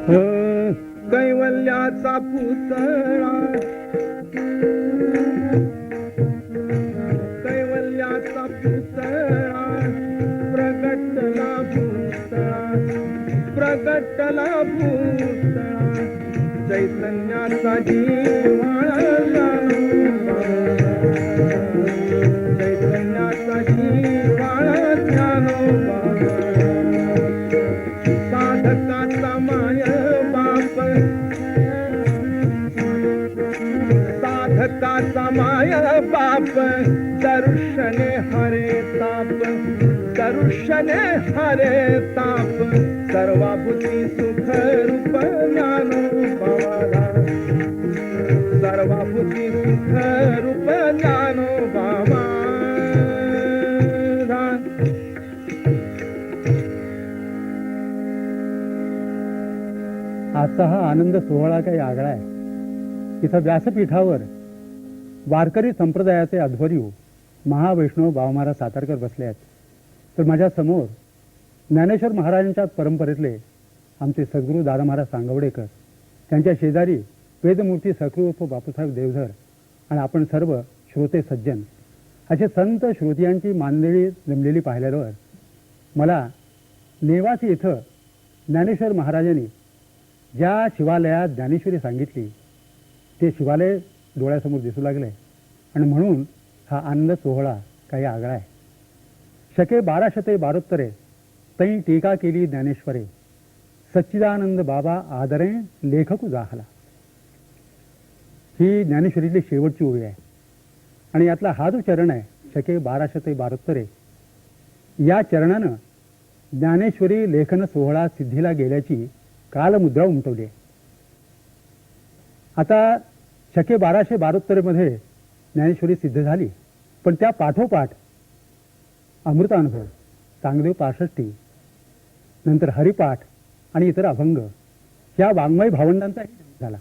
कैवल्याचा पुतळा, कैवल्याचा पुतळा प्रगटला भूतळा, प्रगटला भूतळा चैतन्याचा जीवाळा, चैतन्याचा जीवाळा ज्ञानोबा, साधकाचा माय बाप, साधकाचा माय बाप दर्शने हरे ताप, दर्शने हरे ताप सर्वाभूती सुख रूप ज्ञानोबा, सर्वाभूती सुख रूप ज्ञानोबा. आजचा हा आनंद सोहळा काही आगळा आहे. इथं व्यासपीठावर वारकरी संप्रदायाचे अध्वर्यू महावैष्णव बाळमारा सातारकर बसले आहेत. तर माझ्या समोर ज्ञानेश्वर महाराजांच्या परंपरेतले आमचे सद्गुरू दादा महाराज सांगवडेकर, त्यांच्या शेजारी वेदमूर्ती सखरू उर्फ बापूसाहेब देवधर आणि आपण सर्व श्रोते सज्जन असे संत श्रोतियांची मांदेळी जमलेली पाहिल्यावर मला नेवासी इथं ज्ञानेश्वर महाराजांनी ज्या शिवालयात ज्ञानेश्वरी सांगितली ते शिवालय डोळ्यासमोर दिसू लागले आणि म्हणून हा आनंद सोहळा काही आगळा आहे. शके 1272 तै टीका केली ज्ञानेश्वरे, सच्चिदानंद बाबा आदरे लेखकू जाहला. ही ज्ञानेश्वरीतली शेवटची ओळी आहे आणि यातला हा जो चरण आहे शके 1272 या चरणानं ज्ञानेश्वरी लेखन सोहळा सिद्धीला गेल्याची कालमुद्रा उमटवली आहे. आता शके 1272 मध्ये ज्ञानेश्वरी सिद्ध झाली, पण त्या पाठोपाठ अमृतानुभव, चांगदेव 65, नंतर हरिपाठ आणि इतर अभंग या वाङ्मय भावंडांचाही जन्म झाला.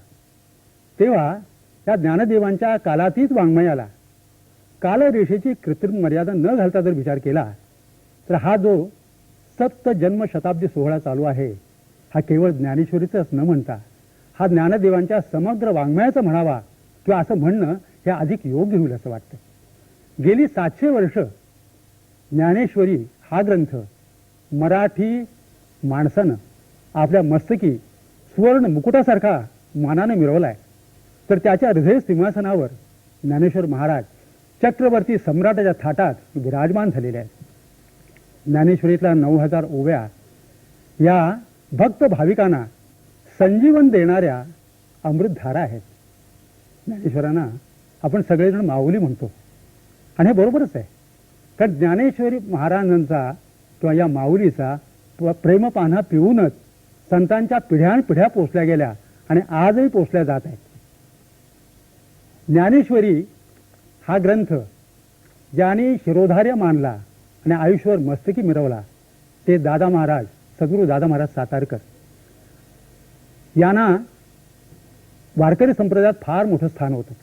तेव्हा त्या ज्ञानदेवांच्या कालातीत वाङ्मयाला कालरेषेची कृत्रिम मर्यादा न घालता जर विचार केला तर हा जो सप्त जन्म शताब्दी सोहळा चालू आहे हा केवळ ज्ञानेश्वरीचंच न म्हणता हा ज्ञानदेवांच्या समग्र वाङ्मयाचं म्हणावा किंवा असं म्हणणं हे अधिक योग्य होईल असं वाटतं. गेली 700 वर्ष ज्ञानेश्वरी हा ग्रंथ मराठी माणसानं आपल्या मस्तकी सुवर्ण मुकुटासारखा मानानं मिरवला आहे. तर त्याच्या हृदय सिंहासनावर ज्ञानेश्वर महाराज चक्रवर्ती सम्राटाच्या थाटात विराजमान झालेले आहेत. ज्ञानेश्वरीतल्या 9000 ओव्या या भक्त भाविकांना संजीवन देणाऱ्या अमृतधारा आहेत. ज्ञानेश्वरांना आपण सगळेजण माऊली म्हणतो आणि हे बरोबरच आहे, कारण ज्ञानेश्वरी महाराजांचा किंवा या माऊलीचा प्रेमपान्हा पिऊनच संतांच्या पिढ्यानपिढ्या पोचल्या गेल्या आणि आजही पोचल्या जात आहेत. ज्ञानेश्वरी हा ग्रंथ ज्याने शिरोधार्य मानला आणि आयुष्यभर मस्तकी मिरवला ते दादा महाराज, सद्गुरू दादा महाराज सातारकर यांना वारकरी संप्रदायात फार मोठं स्थान होतं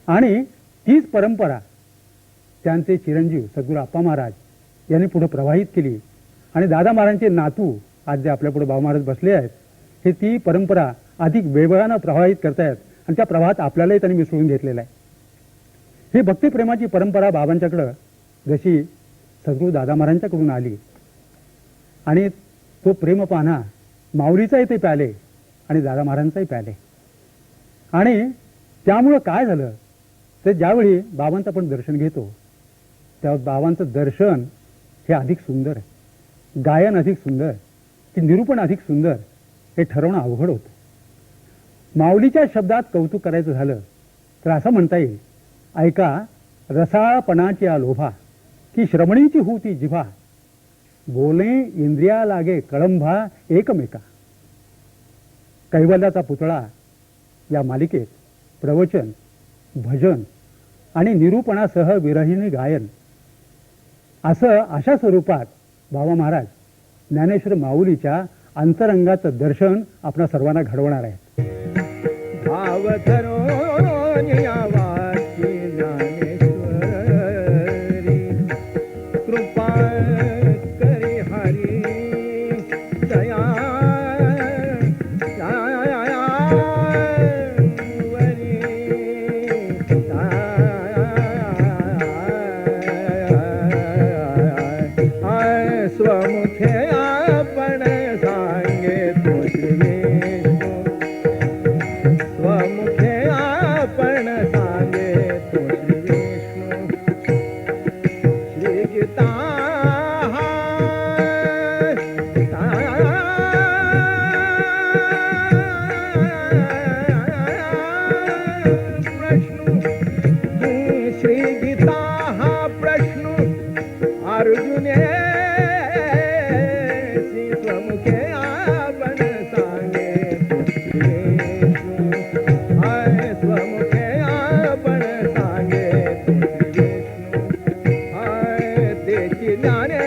आणि तीच परंपरा त्यांचे चिरंजीव सद्गुरू आप्पा महाराज यांनी पुढे प्रवाहित केली आणि दादा महाराजांचे नातू आज जे आपल्या पुढे बाबा महाराज बसले आहेत हे ती परंपरा अधिक वेगानं प्रवाहित करतायत आणि त्या प्रवाहात आपल्यालाही त्यांनी मिसळून घेतलेलं आहे. ही भक्तिप्रेमाची परंपरा बाबांच्याकडं जशी सद्गुरू दादा महाराजांच्याकडून आली आणि तो प्रेमपान्हा माऊलीचाही ते प्याले आणि दादा महाराजांचाही प्याले आणि त्यामुळं काय झालं तर ज्यावेळी बाबांचं आपण दर्शन घेतो तेव्हा बाबांचं दर्शन हे अधिक सुंदर, गायन अधिक सुंदर की निरूपण अधिक सुंदर हे ठरवणं अवघड होतं. माऊलीच्या शब्दात कौतुक करायचं झालं तर असं म्हणता येईल, ऐका रसाळपणाची लोभा की श्रमणीची होती जिभा, बोले इंद्रिया लागे कळंभा एकमेका. कैवल्याचा पुतळा या मालिकेत प्रवचन, भजन आणि निरूपणासह विरहिणी गायन असं अशा स्वरूपात बाबा महाराज ज्ञानेश्वर माऊलीच्या अंतरंगाचं दर्शन आपणा सर्वांना घडवणार आहेत. कृपा करी हरी दया स्वमुखे आपण सांगे तो श्री विष्णू स्वमुखे आपण सांगे तो श्री विष्णू श्री गीता श्री गीता हा प्रश्न अर्जुने स्वमुखे आपण सांगे स्वमुखे आपण सांगे त्याची ज्ञाने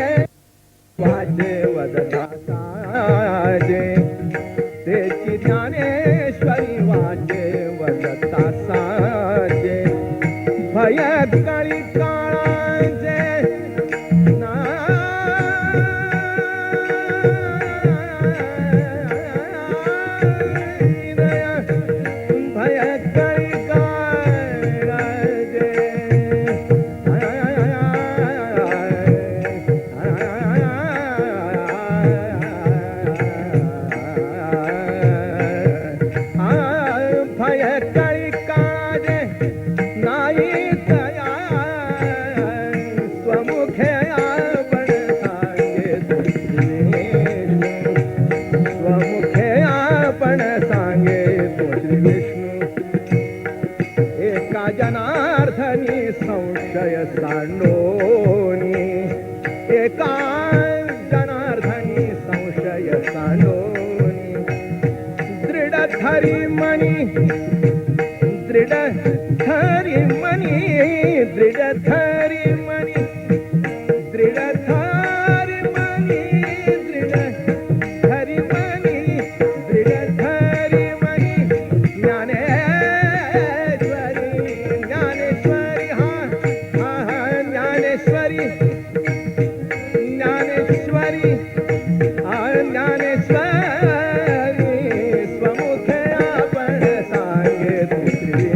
वाचे वदता साजे त्याची ज्ञानेश्वरी वाचे वदता साजे भय काळी काळाचे भय काळी काळाचे भय काळी काळाचे नाही तया स्वमुखे आपण सांगे स्वमुखे आपण सांगे तो श्री विष्णू एका जनार्दनी संशय सांडोनी एका जनार्दनी संशय सांडोनी दृढ धरी मनी दृढ धरी मनी दृढ धरी मनी दृढ धरी मनी दृढ धरी मनी दृढ धरी मनी ज्ञानेश्वरी ज्ञानेश्वरी हा हा ज्ञानेश्वरी ज्ञानेश्वरी हा ज्ञानेश्वरी स्वमुखे आपण सांगे तो श्री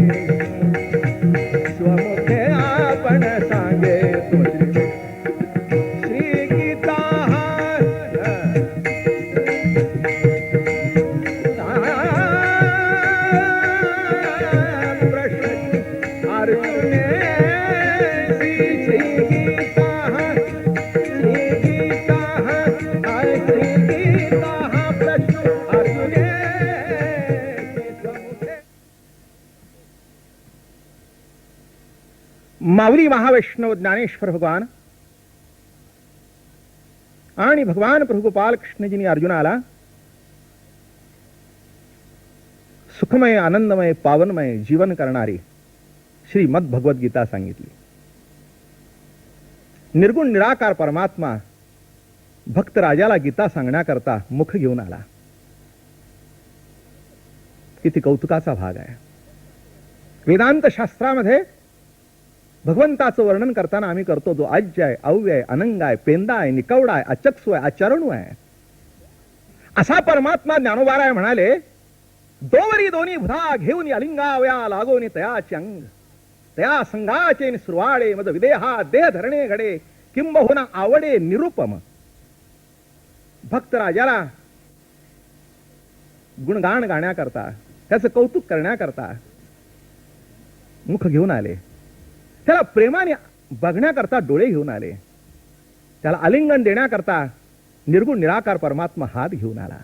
स्वमुखे आपण सांगे तो श्री गीता प्रश्न अर्जुने श्री गीता श्री गीता श्री गीता प्रश्न अर्जुने माऊली महावैष्णव ज्ञानेश्वर भगवान आणि भगवान प्रभुपाल कृष्णजींनी अर्जुनाला सुखमय आनंदमय पावनमय जीवन करणारी श्रीमद भगवद्गीता सांगितली. निर्गुण निराकार परमात्मा भक्त राजाला गीता सांगण्याकरता मुख घेऊन आला. किती कौतुकाचा भाग आहे. वेदांत शास्त्रामध्ये भगवंताचं वर्णन करताना आम्ही करतो जो आज्य आहे, अव्यय आहे, अनंग आहे, पेंदा आहे, निकवडा आहे, अचक्षु आहे, अचरणू आहे, असा परमात्मा ज्ञानोबाराय म्हणाले दोवरी दोन्ही भुधा घेऊन अलिंगावया लागोनी तयाचे अंग तया संघाचे सुरवाळे मद विदेहा देह धरणे घडे किंबहुना आवडे निरुपम. भक्त राजाला गुणगान गाण्याकरता त्याचं कौतुक करण्याकरता मुख घेऊन आले. त्याला प्रेमाने बघण्याकरता डोळे घेऊन आले. त्याला आलिंगन देण्याकरता निर्गुण निराकार परमात्मा हात घेऊन आला.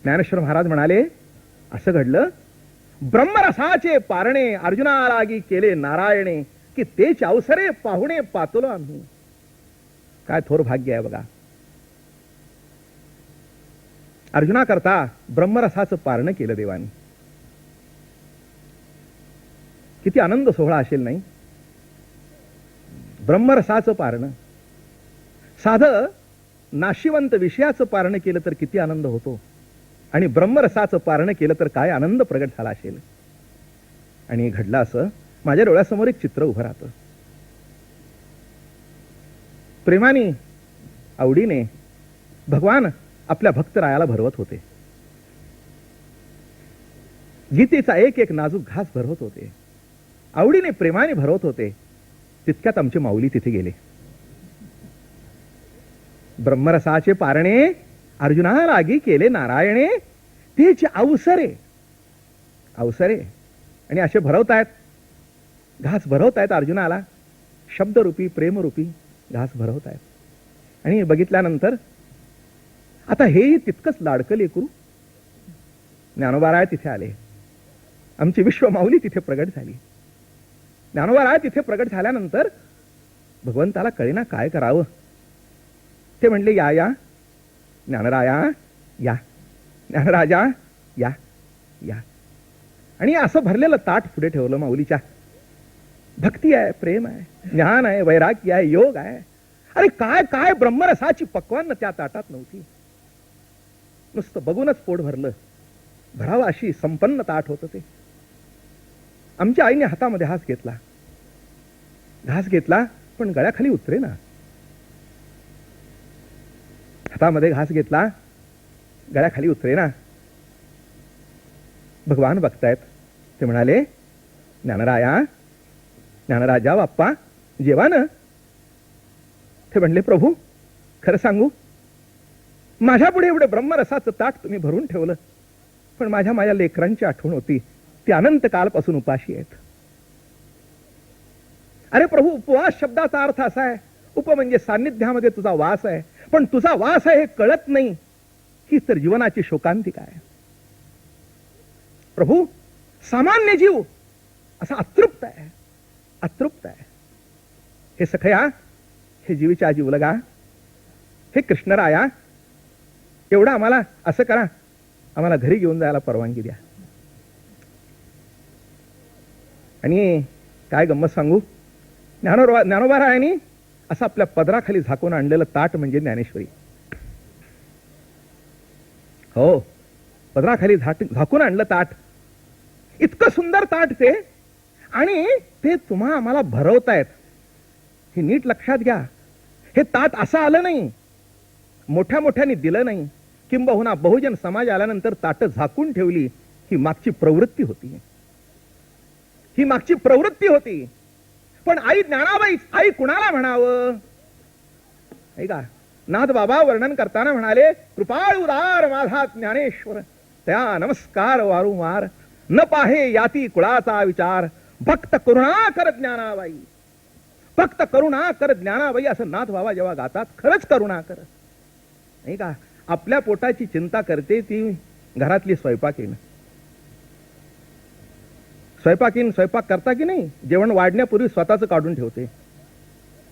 ज्ञानेश्वर महाराज म्हणाले असं घडलं ब्रह्मरसाचे पारणे अर्जुनालागी केले नारायणे की तेच अवसरे पाहुणे पातलो आम्ही. काय थोर भाग्य आहे बघा. अर्जुनाकरता ब्रह्मरसाचं पारणं केलं देवानी. किती आनंद सोहळा असेल नाही. ब्रह्मरसाचं पारणं साधं नाशिवंत विषयाचं पारणं केलं तर किती आनंद होतो आणि ब्रह्मरसाचं पारणं केलं तर काय आनंद प्रगट झाला असेल. आणि घडलं असं माझ्या डोळ्यासमोर एक चित्र उभं राहतं. प्रेमाने आवडीने भगवान आपल्या भक्तरायाला भरवत होते. गीतेचा एक एक नाजूक घास भरवत होते, आवडीने प्रेमाने भरवत होते. तितक्यात आमचे माऊली तिथे गेले. ब्रह्मरसाचे पारणे अर्जुना लागी केले नारायणे, तेच अवसरे अवसरे. आणि असे भरवतायत, घास भरवतायत अर्जुनाला, शब्दरूपी प्रेमरूपी घास भरवतायत. आणि बघितल्यानंतर आता हेही तितकंच लाडकं लेकरू. ज्ञानोबाराय तिथे आले, आमची विश्वमाऊली तिथे प्रगट झाली. ज्ञानोबाराय तिथे प्रगट झाल्यानंतर भगवंताला कळेना काय करावं. ते म्हणले, या या ज्ञानराया या, ज्ञानराजा या या. आणि असं भरलेलं ताट पुढे ठेवलं माऊलीच्या. भक्ती आहे, प्रेम आहे, ज्ञान आहे, वैराग्य आहे, योग आहे. अरे काय काय ब्रह्मरसाची पक्वान त्या ताटात नव्हती. नुसतं बघूनच पोट भरलं. भरावं अशी संपन्न ताट होतं ते. आमच्या आईने हातामध्ये घास घेतला, घास घेतला, पण गळ्याखाली उतरे ना. हातामध्ये घास घेतला, गळ्याखाली उतरे ना. भगवान बघतायत. ते म्हणाले, ज्ञानराया, ज्ञानराजा बाप्पा जेवा ना. ते म्हणले, प्रभू खरं सांगू, माझ्या पुढे एवढं ब्रह्मरसाचं ताट तुम्ही भरून ठेवलं, पण माझ्या लेकरांची आठवण होती. ती अनंत कालपासून उपाशी आहेत. अरे प्रभू, उपवास शब्दाचा अर्थ असा आहे, उप म्हणजे सान्निध्यामध्ये तुझा वास आहे, पण तुझा वास आहे हे कळत नाही. ही तर जीवनाची शोकांतिका आहे. प्रभू, सामान्य जीव असा अतृप्त आहे, अतृप्त आहे. हे सखया, हे जीवीच्या जीवलगा, हे कृष्णराया, एवढं आम्हाला असं करा, आम्हाला घरी घेऊन जायला परवानगी द्या. आणि काय गंमत सांगू, ज्ञानोबारायांनी असं आपल्या पदराखाली झाकून आणलेलं ताट म्हणजे ज्ञानेश्वरी. हो, पदराखाली झाकून आणलं ताट. इतकं सुंदर ताट ते, आणि ते तुम्हा आम्हाला भरवतायत. हे नीट लक्षात घ्या. हे ताट असं आलं नाही, मोठ्या मोठ्याने दिलं नाही, किंबहुना बहुजन समाज आल्यानंतर ताट झाकून ठेवली. ही मागची प्रवृत्ती होती, ही मागची प्रवृत्ती होती. पण आई ज्ञानाबाई, आई कुणाला म्हणावं? ऐका, नाथ बाबा वर्णन करताना म्हणाले, कृपाळ उदार माझा ज्ञानेश्वर, त्या नमस्कार वारंवार, न पाहे याती कुळाचा विचार, भक्त करुणा कर ज्ञानाबाई, भक्त करुणा कर ज्ञानाबाई. असं नाथ बाबा जेव्हा गातात, खरंच करुणा कर. नाही का, आपल्या पोटाची चिंता करते ती घरातली स्वयंपाकीण. स्वयंपाक करता की नाही, जेवण वाढण्यापूर्वी स्वतःच काढून ठेवते,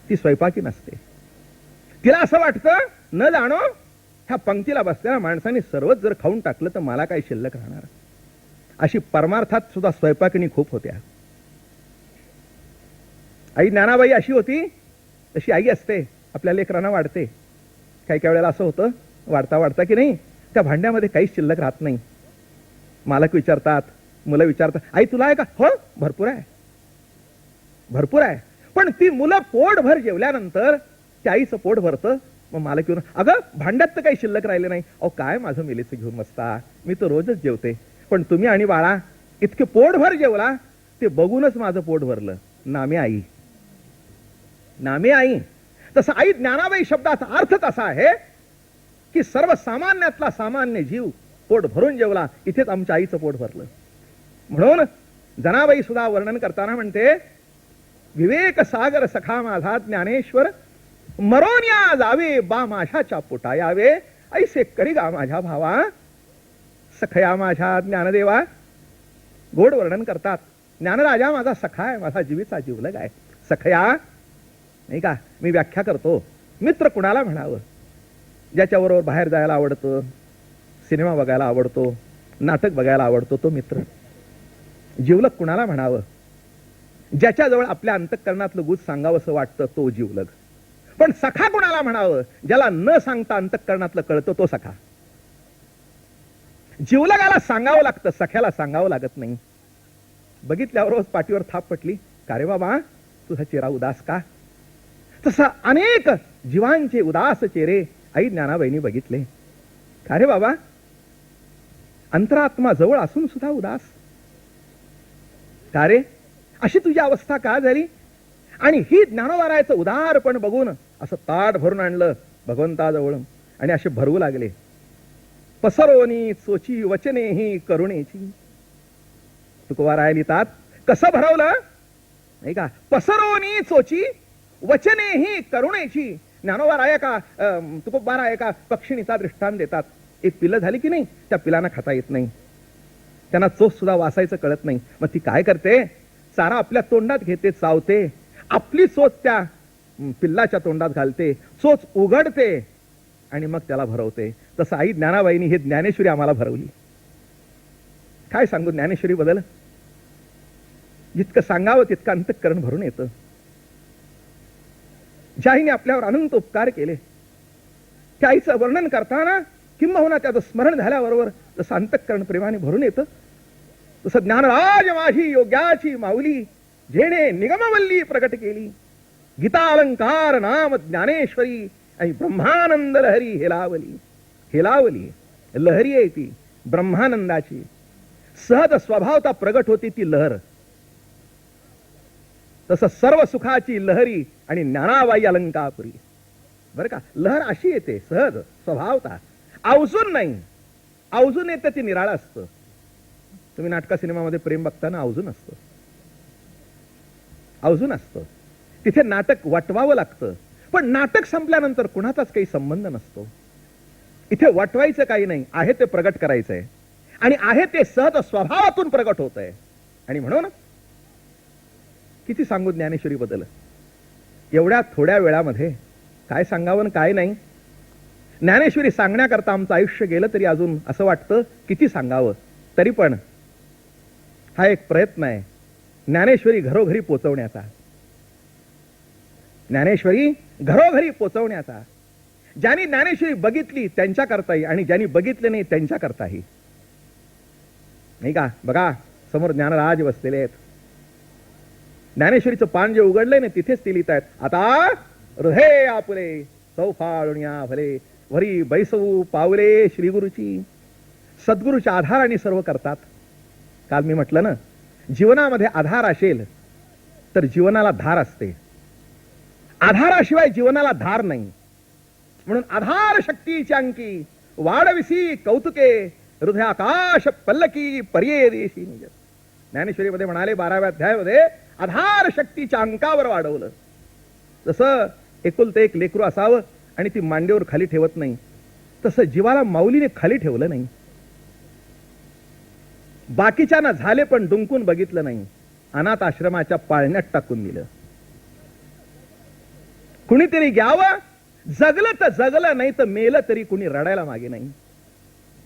ती स्वयंपाकीण असते. तिला असं वाटतं, न जाणो ह्या पंक्तीला बसलेल्या माणसाने सर्वच जर खाऊन टाकलं तर मला काय शिल्लक राहणार. अशी परमार्थात सुद्धा स्वयंपाकिनी खूप होत्या. आई ज्ञानाबाई अशी होती, तशी आई असते, आपल्या लेकरांना वाढते. काही काही वेळेला असं होतं, वाढता वाढता की नाही त्या भांड्यामध्ये काहीच शिल्लक राहत नाही. मालक विचारतात, मुलं विचारतात, आई तुला आहे का? हो, भरपूर आहे, भरपूर आहे. पण ती मुलं पोटभर जेवल्यानंतर त्या आईचं पोट भरतं. मग मालक येऊन, अगं भांड्यात तर काही शिल्लक राहिले नाही. अहो काय माझं मेलीचं घेऊन बसता, मी तर रोजच जेवते, पण तुम्ही आणि बाळा इतके पोटभर जेवला, ते बघूनच माझं पोट भरलं. नामे आई, नामे आई. तसं आई ज्ञानाबाई शब्दाचा अर्थच असा आहे की सर्वसामान्यातला सामान्य जीव पोट भरून जेवला. इथेच आमच्या आईचं पोट भरलं. म्हणून जनाबाई सुद्धा वर्णन करताना म्हणते, विवेक सागर सखा माझा ज्ञानेश्वर, मरोन या जावे बा माझ्याच्या पोटा यावे, ऐसे करी गा माझ्या भावा, सखया माझ्या ज्ञानदेवा. गोड वर्णन करतात. ज्ञानराजा माझा सखा आहे, माझा जीवीचा जीवलग आहे. सखया नाही का, मी व्याख्या करतो, मित्र कुणाला म्हणावं? ज्याच्याबरोबर बाहेर जायला आवडतं, सिनेमा बघायला आवडतो, नाटक बघायला आवडतो, तो मित्र. जीवलग कुणाला म्हणावं? ज्याच्याजवळ आपल्या अंतःकरणातलं गुज सांगावंसं वाटतं, तो जीवलग. पण सखा कुणाला म्हणावं? ज्याला न सांगता अंतःकरणातलं कळतं, तो सखा. जीवलगाला सांगावं लागतं, सख्याला सांगावं लागत नाही. बघितल्यावर पाठीवर थाप पटली, का रे बाबा तुझा चेहरा उदास का? तसा अनेक जीवांचे उदास चेहरे आई ज्ञानाबाईंनी बघितले. का रे बाबा, अंतरात्मा जवळ असून सुद्धा उदास. का रे, अशी तुझी अवस्था का झाली? आणि ही ज्ञानोबारायचं उदारपण बघून असं ताट भरून आणलं भगवंताजवळ आणि असे भरवू लागले. पसरोनी चोची वचने ही करुणेची. तुकोबाराया लिहितात कसं भरवलं नाही का? पसरोनी चोची वचने ही करुणेची. ज्ञानोबाराया का तुकोबाराया का पक्षिणीचा दृष्टांत देतात. एक पिल्लं झाली की नाही, त्या पिलांना खाता येत नाही, त्यांना चोच सुद्धा वासायचं कळत नाही. मग ती काय करते? चारा आपल्या तोंडात घेते, चावते, आपली चोच त्या पिल्लाच्या तोंडात घालते, चोच उघडते आणि मग त्याला भरवते. तसं आई ज्ञानाबाईंनी हे ज्ञानेश्वरी आम्हाला भरवली. काय सांगू ज्ञानेश्वरी बद्दल? जितकं सांगावं तितकं अंतःकरण भरून येतं. ज्या आईने आपल्यावर अनंत उपकार केले, त्या आईचं वर्णन करताना किंबहुना त्याचं स्मरण झाल्याबरोबर जसं अंतःकरण प्रेमाने भरून येतं, तसं ज्ञानराज माझी योग्याची माऊली जेणे निगमवल्ली प्रकट केली. गीता अलंकार नाम ज्ञानेश्वरी आणि ब्रह्मानंद लहरी हेलावली. हेलावली लहरी आहे ती ब्रह्मानंदाची. सहज स्वभावता प्रगट होती ती लहर. तसं सर्व सुखाची लहरी आणि ज्ञानाबाई अलंकापुरी. बरं का, लहर अशी येते सहज स्वभावता, अवजून नाही. अवजून येतं ती निराळं असतं. तुम्ही नाटका सिनेमामध्ये प्रेम बघताना अवजून असतं, अवजून असतं. तिथे नाटक वटवावं लागतं, पण नाटक संपल्यानंतर कुणाचाच काही संबंध नसतो. इथे वटवायचं काही नाही, आहे ते प्रगट करायचंय आणि आहे ते सहज स्वभावातून प्रगट होत आहे. आणि म्हणून किती सांगू ज्ञानेश्वरी बद्दल? एवढ्या थोड्या वेळामध्ये काय सांगावं आणि काय नाही. ज्ञानेश्वरी सांगण्याकरता आमचं आयुष्य गेलं तरी अजून असं वाटतं किती सांगावं. तरी पण हा एक प्रयत्न आहे ज्ञानेश्वरी घरोघरी पोचवण्याचा. ज्ञानेश्वरी घरोघरी पोचवण्याचा. ज्यांनी ज्ञानेश्वरी बघितली त्यांच्या करताही आणि ज्यांनी बघितले नाही त्यांच्या करताही. नाही का? बघा समोर ज्ञानराज बसलेले आहेत. ज्ञानेश्वरीचं पान जे उघडलंय ना तिथेच ती लिहित आहेत, आता हृदय आपुले सौफाळुनिया भले वरी बैसवू पावले श्रीगुरुची. सद्गुरूच्या आधाराने सर्व करतात. काल मी म्हटलं ना, जीवनामध्ये आधार असेल तर जीवनाला धार असते, आधाराशिवाय जीवनाला धार नाही. म्हणून आधार शक्तीची अंकी वाढविसी कौतुके हृदयाकाश पल्लकी पर्ये देशी निज. ज्ञानेश्वरीमध्ये म्हणाले 12व्या अध्यायामध्ये आधार शक्तीच्या अंकावर वाढवलं. जसं एकुलते एक लेकरू असावं आणि ती मांडीवर खाली ठेवत नाही, तसं जीवाला माऊलीने खाली ठेवलं नाही. बाकीच्यांना झाले पण डुंकून बघितलं नाही, अनाथ आश्रमाच्या पाळण्यात टाकून दिलं. कुणीतरी घ्यावं, जगलं तर जगलं, नाही तर मेलं तरी कुणी रडायला मागे नाही.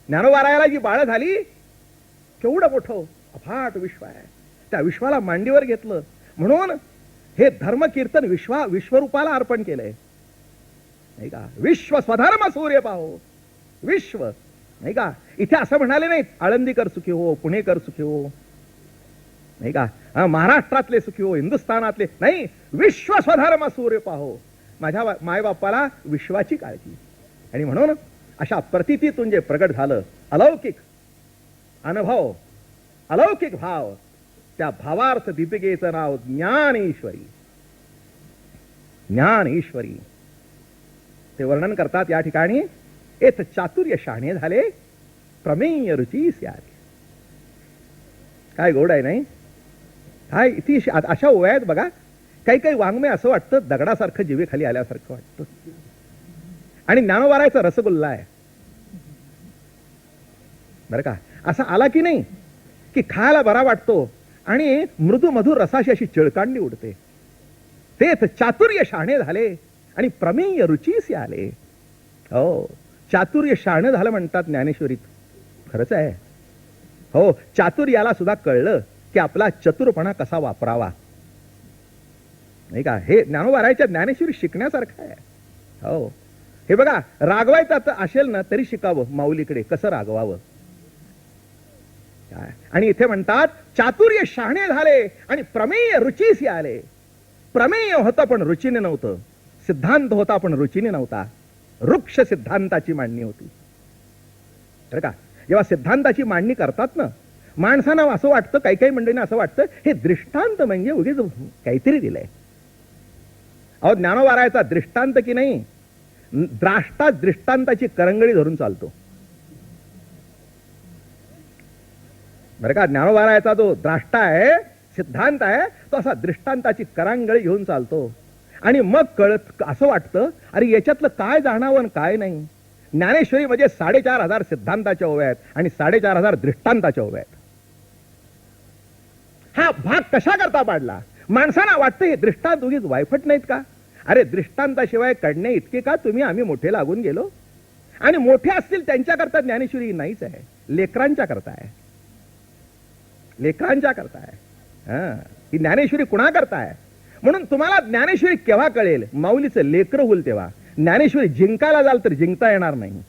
ज्ञानोबारायाला जी बाळ झाली, केवढं मोठं अफाट विश्व आहे, त्या विश्वाला मांडीवर घेतलं. म्हणून हे धर्मकीर्तन विश्वरूपाला अर्पण केलंय. नाही का? विश्व स्वधर्म सूर्य पाहो. विश्व नाही का? इथे असं म्हणाले नाहीत आळंदीकर सुखी हो, पुणेकर सुखी हो, नाही का, महाराष्ट्रातले सुखी हो, हिंदुस्थानातले नाही. विश्व स्वधर्म सूर्य पाहो. माझ्या मायबापाला विश्वाची काळजी. आणि म्हणून अशा प्रतितीतून जे प्रगट झालं अलौकिक अनुभव, अलौकिक भाव, त्या भावार्थ दीपिकेचं नाव ज्ञानेश्वरी. ज्ञानेश्वरी ते वर्णन करतात या ठिकाणी. एत चातुर्य शहाणे झाले प्रमेय रुची स्याले. काय गोड आहे नाही? काय इथे अशा ओव्या आहेत बघा. काही काही वाङ्मय असं वाटतं दगडासारखं जिवे खाली आल्यासारखं वाटतं. आणि ज्ञानोबारायचा रसगुल्ला आहे बरं का. असा आला की नाही की खायला बरा वाटतो आणि मृदू मधुर रसाशी अशी चिळकांडी उडते. तेच चातुर्य शहाणे झाले आणि प्रमेय रुचीस आले. हो, चातुर्य शहाणे झालं म्हणतात ज्ञानेश्वरीत. खरंच आहे. हो, चातुर्याला सुद्धा कळलं की आपला चतुरपणा कसा वापरावा. नाही का? हे ज्ञानोबारायच्या ज्ञानेश्वरी शिकण्यासारखं आहे. हो, हे बघा, रागवायचं असेल ना तरी शिकावं माऊलीकडे कसं रागवावं. आणि इथे म्हणतात चातुर्य शहाणे झाले आणि प्रमेय रुचीस आले. प्रमेय होतं पण रुचीने नव्हतं. सिद्धांत होता पण रुचीने नव्हता. वृक्ष सिद्धांताची मांडणी होती बरं का. जेव्हा सिद्धांताची मांडणी करतात ना, माणसांना असं वाटतं, काही काही मंडळींना असं वाटतं हे दृष्टांत म्हणजे उगीच काहीतरी दिलंय. अहो ज्ञानोबारायाचा दृष्टांत की नाही, द्राष्टा दृष्टांताची करंगळी धरून चालतो बरं का. ज्ञानोबारायाचा जो द्राष्टा आहे, सिद्धांत आहे, तो असा दृष्टांताची करांगळी घेऊन चालतो आणि मग कळत असं वाटतं अरे याच्यातलं काय जाणावं आणि काय नाही. ज्ञानेश्वरी म्हणजे 4,500 सिद्धांताच्या ओव्या आहेत आणि 4,500 दृष्टांताच्या ओव्या आहेत. हा भाग कशा करता पाडला. माणसांना वाटतं हे दृष्टांत उगीच वायफट नाहीत का. अरे दृष्टांताशिवाय कडणे इतके का तुम्ही आम्ही मोठे लागून गेलो. आणि मोठे असतील त्यांच्याकरता ज्ञानेश्वरी नाहीच आहे, लेकरांच्या करता आहे, लेकरांच्या करता आहे. ही ज्ञानेश्वरी कुणा करता आहे. म्हणून तुम्हाला ज्ञानेश्वरी केव्हा कळेल, माऊलीचं लेकर होईल तेव्हा. ज्ञानेश्वरी जिंकायला जाल तर जिंकता येणार नाही.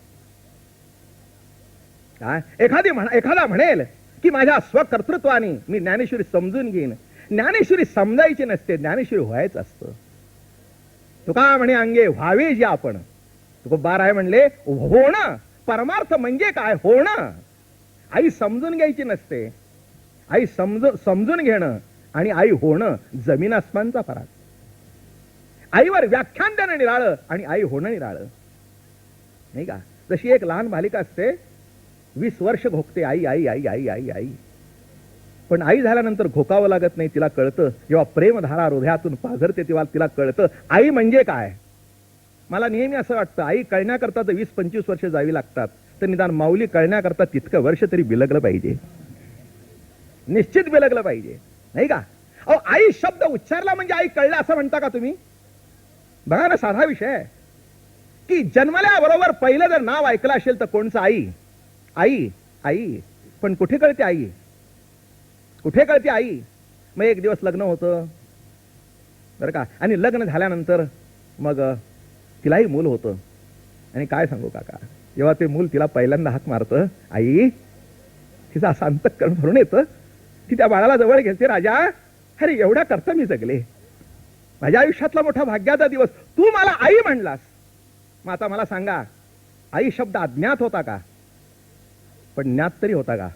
काय एखादा म्हणेल की माझ्या स्वकर्तृत्वाने मी ज्ञानेश्वरी समजून घेईन. ज्ञानेश्वरी समजायची नसते, ज्ञानेश्वरी व्हायचं असतं. तुका म्हणे अंगे व्हावे जे आपण. तुकोबार आहे म्हणले होणं परमार्थ म्हणजे काय, होणं. आई समजून घ्यायची नसते, आई समजून घेणं आणि आई होणं जमीन आसमानचा फरक. आईवर व्याख्यान देणं निराळं आणि आई होणं निराळं, नाही का. जशी एक लहान बालिका असते, 20 वर्ष घोकते आई आई आई आई आई आई, पण आई झाल्यानंतर घोकावं लागत नाही. तिला कळतं, जेव्हा प्रेमधारा हृदयातून पाझरते तेव्हा तिला कळतं आई म्हणजे काय. मला नेहमी असं वाटतं आई कळण्याकरता तर 20-25 वर्ष जावी लागतात, तर निदान माऊली कळण्याकरता तितकं वर्ष तरी बिलगलं पाहिजे, निश्चित बिलगलं पाहिजे, नाही का. अहो आई शब्द उच्चारला म्हणजे आई कळला असं म्हणता का तुम्ही. बघा ना, साधा विषय आहे की जन्मल्याबरोबर पहिलं जर नाव ऐकलं असेल तर कोणचं, आई आई आई. पण कुठे कळते आई, कुठे कळते आई. मग एक दिवस लग्न होतं बरं का, आणि लग्न झाल्यानंतर मग तिलाही मूल होतं. आणि काय सांगू काका, जेव्हा ते मूल तिला पहिल्यांदा हाक मारतं आई, तिचा असा अंतःकरण भरून येतं. ती त्या बाळाला जवळ घेते. राजा, अरे एवढ्या करता मी जगले, माझ्या आयुष्यातला मोठा भाग्याचा दिवस, तू मला आई म्हणलास. मग आता मला सांगा, आई शब्द अज्ञात होता का, पण ज्ञात तरी होता का.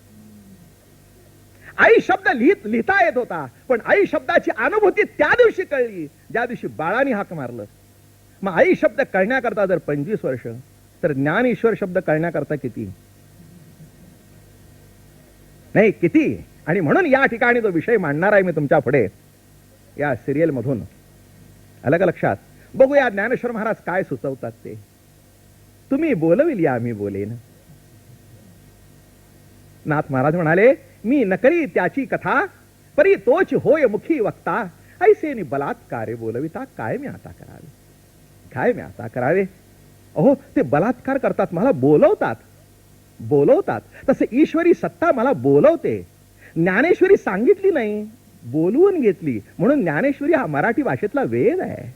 आई शब्द लिहिता येत होता, पण आई शब्दाची अनुभूती त्या दिवशी कळली ज्या दिवशी बाळाने हाक मारलं. मग आई शब्द कळण्याकरता जर 25 वर्ष, तर ज्ञानेश्वर शब्द कळण्याकरता किती नाही, किती. आणि म्हणून या ठिकाणी जो विषय मांडणार आहे मी तुमच्या पुढे या सिरियल मधून, आलं का लक्षात. बघूया ज्ञानेश्वर महाराज काय सुचवतात ते. तुम्ही बोलविल या मी बोलेन. नाथ महाराज म्हणाले, मी नकरी त्याची कथा, परी तोच होय मुखी वक्ता. ऐसे नि बलात्कारे बोलविता, काय मी आता करावे, काय मी आता करावे. अहो ते बलात्कार करतात, मला बोलवतात, बोलवतात. तसे ईश्वरी सत्ता मला बोलवते. ज्ञानेश्वरी सांगितली नाही, बोलवून घेतली. म्हणून ज्ञानेश्वरी हा मराठी भाषेतला वेद आहे.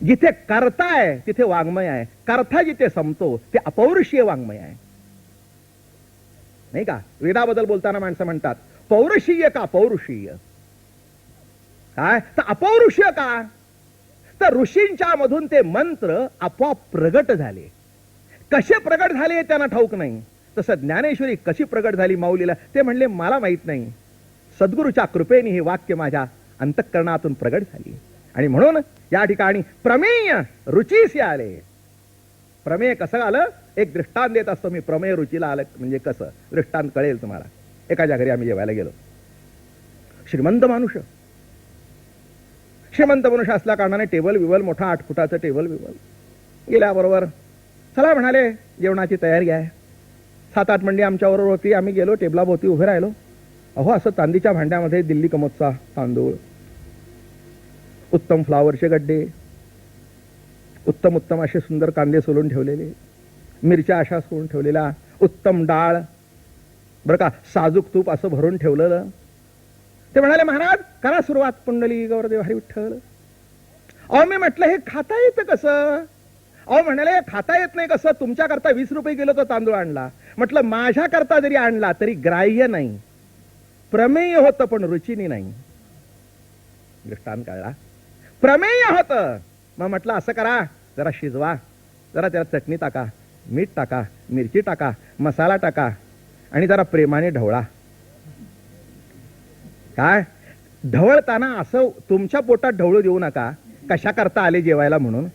जिथे कर्ता आहे तिथे वाङ्मय आहे, कर्ता जिथे संपतो ते अपौरुषीय वाङ्मय आहे, नाही का. वेदाबद्दल बोलताना माणसं म्हणतात पौरुषीय का पौरुषीय, काय तर अपौरुषीय का, तर ऋषींच्या मधून ते मंत्र आपोआप प्रगट झाले. कसे प्रगट झाले त्यांना ठाऊक नाही. तसं ज्ञानेश्वरी कशी प्रगट झाली माऊलीला ते म्हणले मला माहित नाही. सद्गुरूच्या कृपेने हे वाक्य माझ्या अंतःकरणातून प्रगट झाली. आणि म्हणून या ठिकाणी प्रमेय रुचीस आले. प्रमेय कसं आलं, एक दृष्टांत देत असतो मी. प्रमेय रुचीला आलं म्हणजे कसं, दृष्टांत कळेल तुम्हाला. एकाच्या घरी आम्ही जेवायला गेलो. श्रीमंत मनुष्य, श्रीमंत मनुष्य असल्या कारणाने टेबल विबल मोठा 8 फुटाचं टेबल विबल. गेल्याबरोबर चला म्हणाले जेवणाची तयारी आहे. 7-8 मंडी आमच्याबरोबर होती. आम्ही गेलो, टेबलाभोवती उभे राहिलो. अहो असं चांदीच्या भांड्यामध्ये दिल्ली कमोदचा तांदूळ, उत्तम फ्लावरचे गड्डे, उत्तम उत्तम असे सुंदर कांदे सोलून ठेवलेले, मिरच्या अशा सोलून ठेवलेल्या, उत्तम डाळ बरं का, साजूक तूप असं भरून ठेवलेलं. ते म्हणाले महाराज करा सुरुवात, पुंडली गौरदेव हरी विठ्ठल. अहो मी म्हटलं हे खाता येतं कसं. अहो म्हणाले खाता येत नाही कसं, तुमच्याकरता 20 रुपये किलो तो तांदूळ आणला. म्हटलं माझ्याकरता जरी आणला तरी ग्राह्य नाही. प्रमेय होतं पण रुचीनी नाही. दृष्टांत कळला, प्रमेय होतं. मग म्हटलं असं करा, जरा शिजवा, जरा त्याला चटणी टाका, मीठ टाका, मिरची टाका, मसाला टाका आणि जरा प्रेमाने ढवळा. काय ढवळताना असं तुमच्या पोटात ढवळू देऊ नका, कशा करता आले जेवायला म्हणून.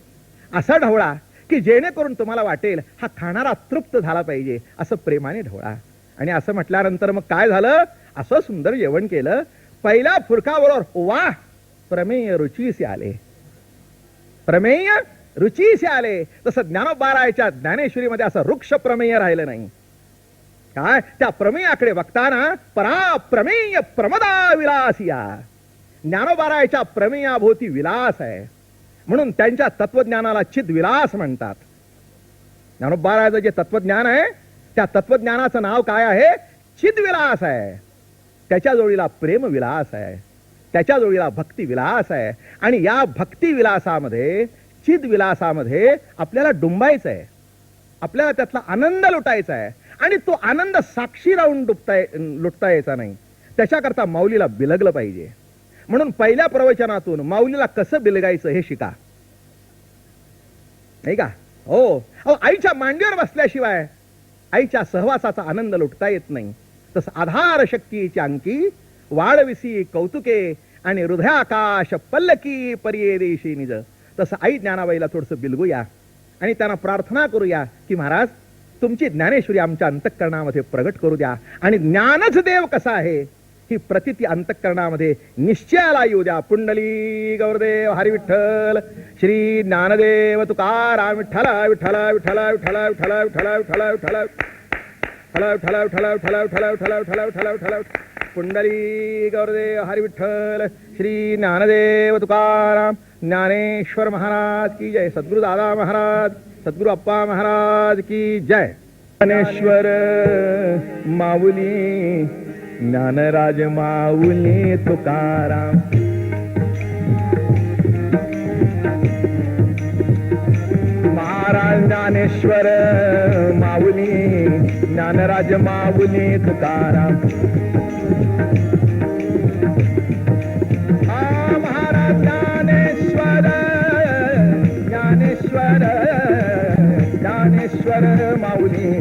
असा ढवळा की जेणेकरून तुम्हाला वाटेल हा खाणारा तृप्त झाला पाहिजे, असं प्रेमाने ढवळा. आणि असं म्हटल्यानंतर मग काय झालं, असं सुंदर जेवण केलं. पहिल्या फुरकाबरोबर वा प्रमेय रुचीसे आले, प्रमेय रुचीसे आले. तसं ज्ञानोबारायच्या ज्ञानेश्वरीमध्ये असं वृक्ष प्रमेय राहिलं नाही. काय त्या प्रमेयाकडे बघताना परा प्रमेय प्रमदा विलासिया, ज्ञानोबारायच्या प्रमेयाभोवती विलास आहे, म्हणून त्यांच्या तत्वज्ञानाला चिद विलास म्हणतात. ज्ञानोबारायचं जे तत्वज्ञान आहे त्या तत्वज्ञानाचं नाव काय आहे, चिद विलास आहे. त्याच्या जोडीला प्रेम विलास आहे, त्याच्या जोडीला भक्ती विलास आहे. आणि या भक्ती विलासामध्ये चिद विलासामध्ये आपल्याला डुंबायचं आहे, आपल्याला त्यातला आनंद लुटायचा आहे. आणि तो आनंद साक्षी राहून लुटता यायचा नाही, त्याच्याकरता माऊलीला बिलगलं पाहिजे. म्हणून पहिल्या प्रवचनातून माऊलीला कसं बिलगायचं हे शिका, नाही का. हो, आईच्या मांडीवर बसल्याशिवाय आईच्या सहवासाचा आनंद लुटता येत नाही. तसं आधार शक्तीची अंकी वाढविसी कौतुके आणि हृदयाकाश पल्लकी परिये देशी निज. तसं आई ज्ञानाबाईला थोडंसं बिलगूया आणि त्यांना प्रार्थना करूया की महाराज तुमची ज्ञानेश्वरी आमच्या अंतःकरणामध्ये प्रगट करू द्या. आणि ज्ञानच देव कसा आहे ही प्रतिती अंतःकरणामध्ये निश्चयाला येऊ द्या. पुंडली गौरदेव हरी विठ्ठल, श्री ज्ञानदेव तुकाराम विठ्ठल विठ्ठल विठ्ठल विठ्ठल विठ्ठल विठ्ठल विठ्ठल विठ्ठल विठ्ठल विठ्ठल विठ्ठल विठ्ठल विठ्ठल विठ्ठल विठ्ठल विठ्ठल. पुंडली गौरदेव हरी विठ्ठल, श्री ज्ञानदेव तुकाराम ज्ञानेश्वर महाराज की जय. सद्गुरु दादा महाराज, सद्गुरु अप्पा महाराज की जय. ज्ञानेश्वर माऊली, ज्ञानराज माऊली तुकाराम. महाराज ज्ञानेश्वर माऊली, ज्ञानराज माऊली तुकाराम. महाराज ज्ञानेश्वर, ज्ञानेश्वर, ज्ञानेश्वर माऊली,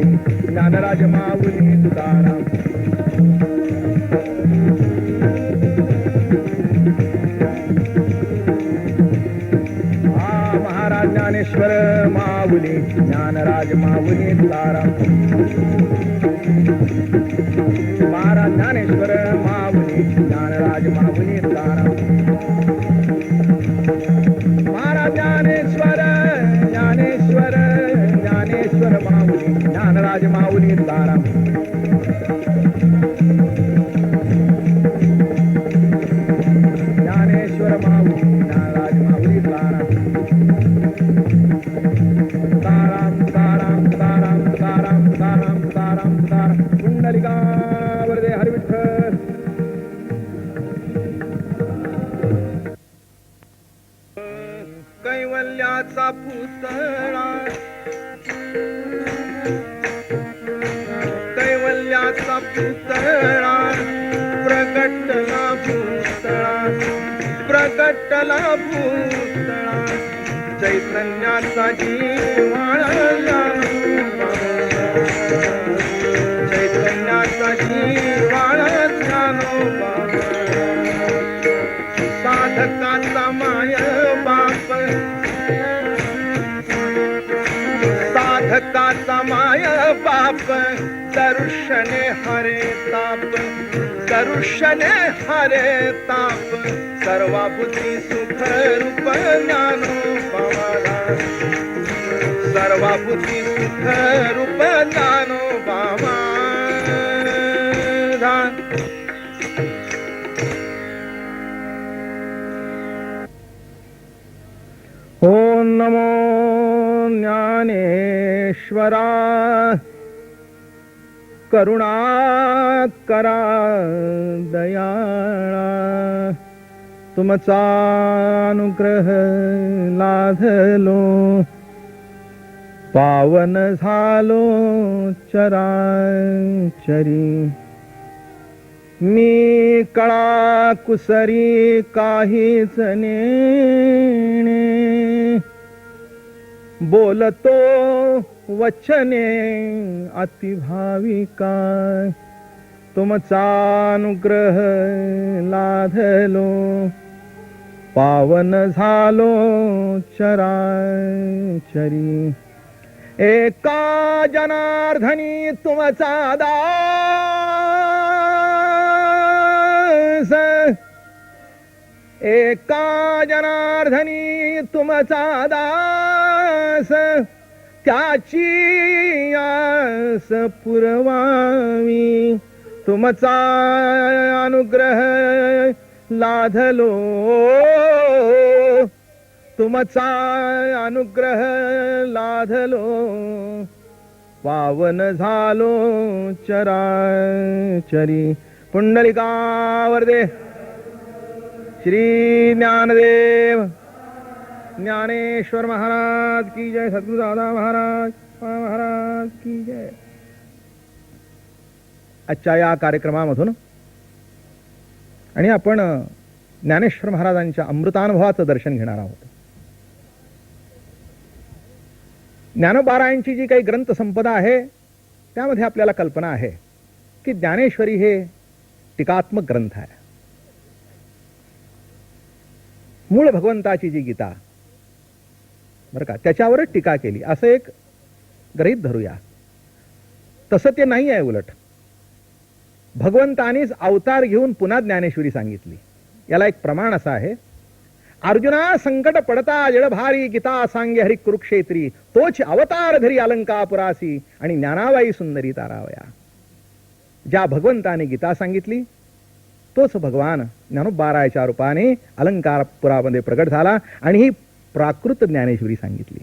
ज्ञानराज माऊली तुकाराम. महाराज ज्ञानेश्वर माऊली, ज्ञानराज माऊली तुकाराम. महाराज ज्ञानेश्वर माऊली, ज्ञानराज माऊली तुकाराम. महाराज ज्ञानेश्वर, ज्ञानेश्वर, ज्ञानेश्वर माऊली, ज्ञानराज माऊली तुकाराम. ज्ञानेश्वर माऊली, ज्ञानराज माऊली तुकाराम. तुकाराम तुकाराम तुकाराम तुकाराम तुकाराम तुकाराम तुकाराम. पुंडलिका वरदे हरी विठ्ठल. कैवल्याचा पुतळा, कैवल्याचा पुतळा प्रगटला भूतळा, प्रगटला भूतळा. चैतन्याचा जिव्हाळा, चैतन्याचा जिव्हाळा ज्ञानोबा. साधकाचा माय बाप, साधकाचा माय बाप. दर्शने हरे ताप, दर्शने हरे ताप. सर्वाभूती सुख रूप ज्ञानोबा, सर्वाभूती सुख रूप ज्ञानोबा. ओम नमो ज्ञानेश्वरा, करुणा करा दयाळा. तुमचा अनुग्रह लाधलो, पावन झालो चराचरी. मी कळा कुसरी काहीच नेणे, बोलतो वचने अतिभाविका तुमचा अनुग्रह लाधलो पावन झालो चराचरी एका जनार्दनी तुमचा दास एका जनार्दनी तुमचा दास त्याची आस पुरवावी तुमचा अनुग्रह लाधलो तुमचा अनुग्रह लाधलो पावन झालो चराचरी पुंडलिकावरदे श्री ज्ञानदेव ज्ञानेश्वर महाराज की जय सद्गुरु दादा महाराज की जय. आजच्या या कार्यक्रमामधून आणि आपण ज्ञानेश्वर महाराजांच्या अमृतानुभवाचं दर्शन घेणार आहोत. ज्ञानोबारायांची जी काही ग्रंथ संपदा आहे त्यामध्ये आपल्याला कल्पना आहे की ज्ञानेश्वरी हे टीकात्मक ग्रंथ आहे. मूळ भगवंताची जी गीता बरं का त्याच्यावरच टीका केली असं एक गृहीत धरूया. तसं ते नाही आहे. उलट भगवंतानीच अवतार घेऊन पुन्हा ज्ञानेश्वरी सांगितली. याला एक प्रमाण असं आहे, अर्जुना संकट पडता जळभारी गीता सांगे हरी कुरुक्षेत्री तोच अवतार धरी अलंकापुरासी आणि ज्ञानाबाई सुंदरी तारावया. ज्या भगवंताने गीता सांगितली तोच भगवान ज्ञानोबारायाच्या रूपाने अलंकारपुरामध्ये प्रगट झाला आणि ही प्राकृत ज्ञानेश्वरी सांगितली.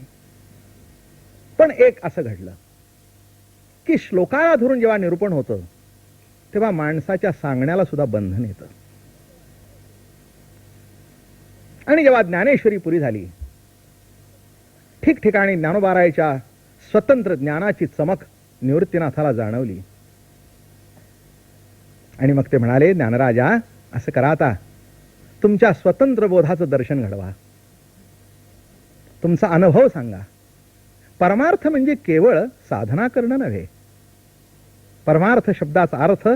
पण एक असं घडलं की श्लोकाला धरून जेव्हा निरूपण होतं तेव्हा माणसाच्या सांगण्याला सुद्धा बंधन येतं. आणि जेव्हा ज्ञानेश्वरी पुरी झाली ठिकठिकाणी ज्ञानोबारायाच्या स्वतंत्र ज्ञानाची चमक निवृत्तीनाथाला जाणवली. आणि मग ते म्हणाले, ज्ञानराजा असं करा, आता तुमच्या स्वतंत्र बोधाचं दर्शन घडवा, तुमचा अनुभव सांगा. परमार्थ म्हणजे केवळ साधना करणं नव्हे. परमार्थ शब्दाचा अर्थ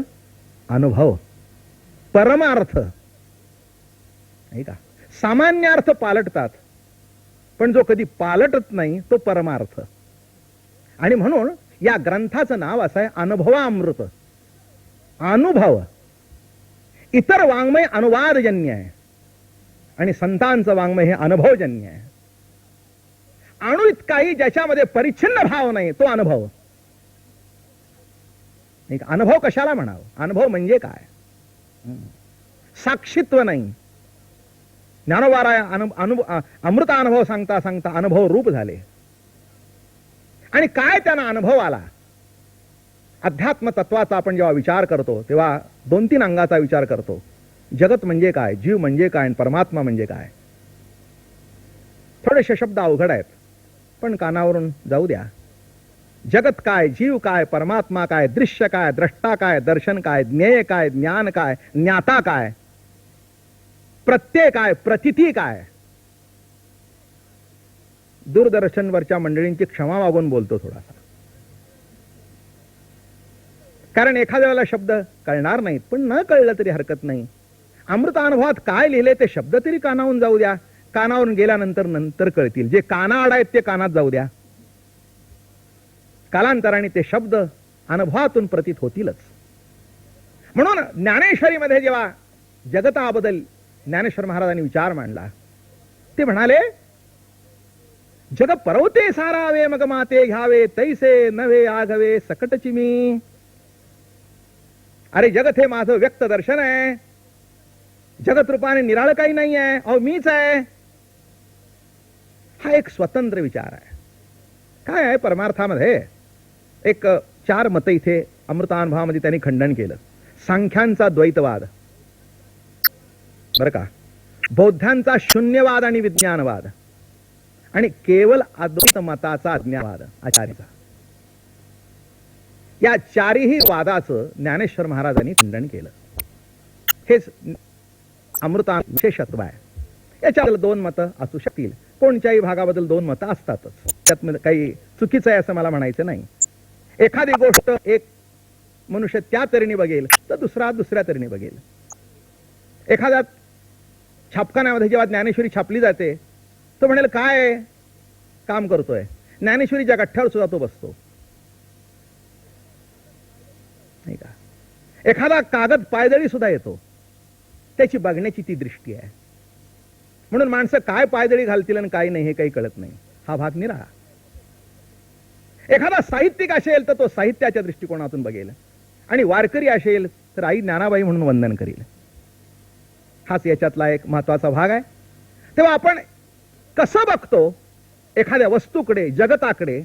अनुभव. परमार्थ नाही का, सामान्य अर्थ पालटतात पण जो कधी पालटत नाही तो परमार्थ. आणि म्हणून या ग्रंथाचं नाव असं आहे अनुभवामृत. अनुभव. इतर वाङ्मय अनुवादजन्य आहे आणि संतांचं वाङ्मय हे अनुभवजन्य आहे. अणु इतकाही ज्याच्यामध्ये परिच्छिन्न भाव नाही तो अनुभव. अनुभव कशाला म्हणावं? अनुभव म्हणजे काय? साक्षीत्व नाही. ज्ञानोबाराय अमृत अनुभव सांगता सांगता अनुभव रूप झाले. आणि काय त्यांना अनुभव आला? अध्यात्म तत्वाचा आपण जेव्हा विचार करतो तेव्हा 2-3 अंगाचा विचार करतो. जगत म्हणजे काय, जीव म्हणजे काय आणि परमात्मा म्हणजे काय. थोडेसे शब्द अवघड आहेत पण कानावरून जाऊ द्या. जगत काय, जीव काय, परमात्मा काय, दृश्य काय, द्रष्टा काय, दर्शन काय, ज्ञेय काय, ज्ञान काय, ज्ञाता काय, प्रत्यय काय, प्रतिती काय. दूरदर्शनवरच्या मंडळींची क्षमा मागून बोलतो थोडासा, कारण एखाद्या वेळेला शब्द कळणार नाहीत, पण न कळलं तरी हरकत नाही. अमृतानुभवात काय लिहिले ते शब्द तरी कानावून जाऊ द्या. कानावरून गेल्यानंतर नंतर कळतील. जे कानाआड आहेत ते कानात जाऊ द्या. कालांतराने ते शब्द अनुभवातून प्रतीत होतीलच. म्हणून ज्ञानेश्वरीमध्ये जेव्हा जगताबद्दल ज्ञानेश्वर महाराजांनी विचार मांडला, ते म्हणाले, जग परवते सारावे मग माते घ्यावे तैसे नवे आघवे सकटची मी. अरे जगत हे माझं व्यक्त दर्शन आहे. जगत रूपाने निराळ काही नाही आहे, अहो मीच आहे. हा एक स्वतंत्र विचार आहे. काय आहे परमार्थामध्ये? एक 4 मत इथे अमृतानुभवामध्ये त्यांनी खंडन केलं. सांख्यांचा द्वैतवाद बरं का, बौद्धांचा शून्यवाद आणि विज्ञानवाद, आणि केवळ अद्वैत मताचा अज्ञानवाद आचार्याचा. या 4ही वादाचं ज्ञानेश्वर महाराजांनी खंडन केलं. हेच अमृता विशेषत्व आहे. याच्याबद्दल 2 मतं असू शकतील, कोणत्याही भागाबद्दल दोन मतं असतातच, त्यात काही चुकीचं आहे असं मला म्हणायचं नाही. एखादी गोष्ट एक मनुष्य त्या तऱ्हेने बघेल तर दुसरा दुसऱ्या तऱ्हेने बघेल. एखाद्या छापखान्यामध्ये जेव्हा ज्ञानेश्वरी छापली जाते तो म्हणेल काय काम करतोय, ज्ञानेश्वरीच्या गठ्ठ्यावर सुद्धा तो बसतो, नाही का. एखादा कागद पायदळी सुद्धा येतो, त्याची बघण्याची ती दृष्टी आहे. म्हणून माणसं काय पायदळी घालतील आणि काय नाही हे काही कळत नाही, हा भाग निराळा. एखादा साहित्यिक असेल तर तो साहित्याच्या दृष्टिकोनातून बघेल, आणि वारकरी असेल तर आई ज्ञानाबाई म्हणून वंदन करील. हाच याच्यातला एक महत्वाचा भाग आहे. तेव्हा आपण कसं बघतो एखाद्या वस्तूकडे, जगताकडे,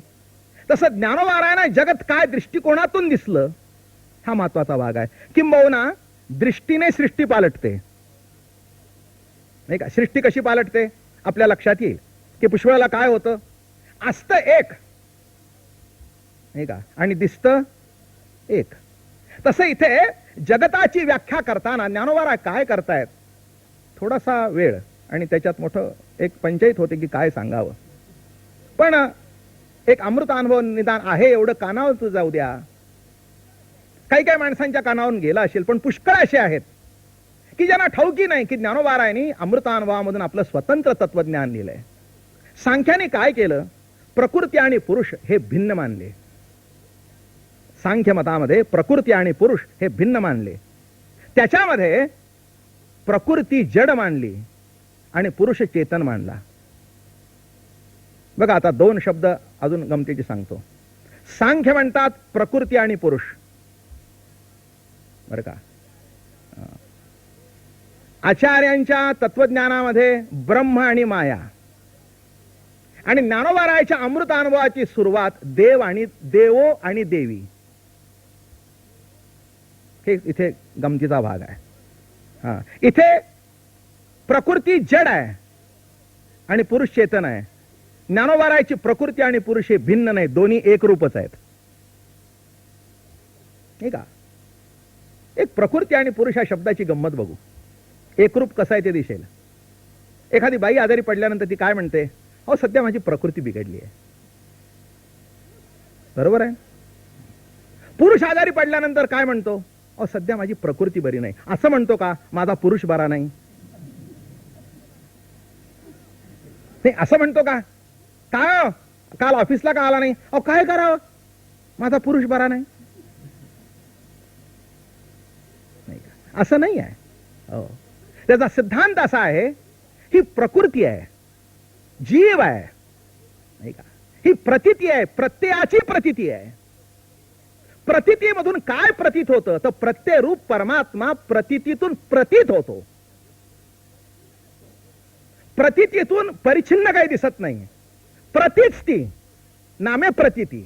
तसं ज्ञानोबारायांना जगत काय दृष्टिकोनातून दिसलं हा महत्वाचा भाग आहे. किंबहुना दृष्टीने सृष्टी पालटते, नाही का. सृष्टी कशी पालटते आपल्या लक्षात येईल की पुष्कळाला काय होतं, असतं एक, नाही का, आणि दिसतं एक. तसं इथे जगताची व्याख्या करताना ज्ञानोबा काय करतायत, थोडासा वेळ आणि त्याच्यात मोठं एक पंचायत होते की काय सांगावं. पण एक अमृत अनुभव निदान आहे एवढं कानावर जाऊ द्या. काही काही माणसांच्या कानावरून गेला असेल, पण पुष्कळ असे आहेत की ज्यांना ठाऊकी नाही की ज्ञानोबारायांनी अमृतानुभवामधून आपलं स्वतंत्र तत्वज्ञान लिहिलंय. सांख्याने काय केलं, प्रकृती आणि पुरुष हे भिन्न मानले. सांख्य मतामध्ये प्रकृती आणि पुरुष हे भिन्न मानले. त्याच्यामध्ये प्रकृती जड मानली आणि पुरुष चेतन मानला. बघा आता दोन शब्द अजून गमतीचे सांगतो. सांख्य म्हणतात प्रकृती आणि पुरुष, बरं का. आचार्यांच्या तत्वज्ञानामध्ये ब्रह्म आणि माया, आणि ज्ञानोबारायाच्या अमृत अनुभवाची सुरुवात देवो आणि देवी. हे इथे गमतीचा भाग आहे. हा, इथे प्रकृती जड आहे आणि पुरुष चेतन आहे. ज्ञानोबारायाची प्रकृती आणि पुरुष हे भिन्न नाही, दोन्ही एक रूपच आहेत, नाही का. एक प्रकृती आणि पुरुष या शब्दाची गंमत बघू. एकरूप कसं आहे ते दिसेल. एखादी बाई आजारी पडल्यानंतर ती काय म्हणते, अहो सध्या माझी प्रकृती बिघडली आहे. बरोबर आहे. पुरुष आजारी पडल्यानंतर काय म्हणतो, अहो सध्या माझी प्रकृती बरी नाही. असं म्हणतो का माझा पुरुष बरा नाही? असं म्हणतो का, काय काल ऑफिसला का आला नाही, अहो काय करावं माझा पुरुष बरा नाही? असं नाही आहे. हो, त्याचा सिद्धांत असा आहे, ही प्रकृती आहे, जीव आहे, नाही का. ही प्रतीती आहे, प्रत्ययाची प्रतीती आहे. प्रतीतीमधून काय प्रतीत होतं तर प्रत्यय रूप परमात्मा प्रतीतीतून प्रतीत होतो. प्रतीतीतून परिच्छिन्न काही दिसत नाही, प्रतीच ती, नामे प्रतीती,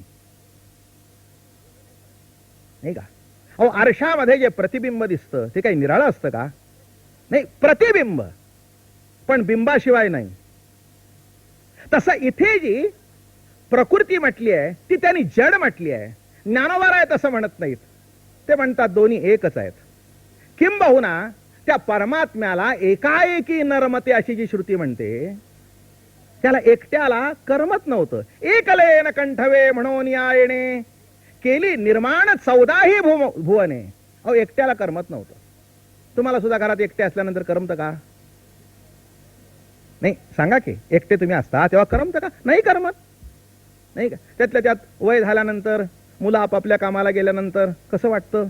नाही का. अहो आरशामध्ये जे प्रतिबिंब दिसतं ते काही निराळं असतं का? नाही, प्रतिबिंब, पण बिंबाशिवाय नाही. तसं इथे जी प्रकृती म्हटली आहे ती त्यांनी जड म्हटली आहे. ज्ञानोबाराय तसं म्हणत नाहीत, ते म्हणतात दोन्ही एकच आहेत. किंबहुना त्या परमात्म्याला एकाएकी नरमते अशी जी श्रुती म्हणते, त्याला एकट्याला करमत नव्हतं. एकलेन कंठवे म्हणून या येणे केली निर्माण 14ही भुवने. अहो एकट्याला करमत नव्हतं. तुम्हाला सुद्धा घरात एकटे असल्यानंतर करमतं का? नाही, सांगा की एकटे तुम्ही असता तेव्हा करमतं का? नाही करमत, नाही का. त्यातल्या त्यात वय झाल्यानंतर, मुलं आपापल्या कामाला गेल्यानंतर कसं वाटतं?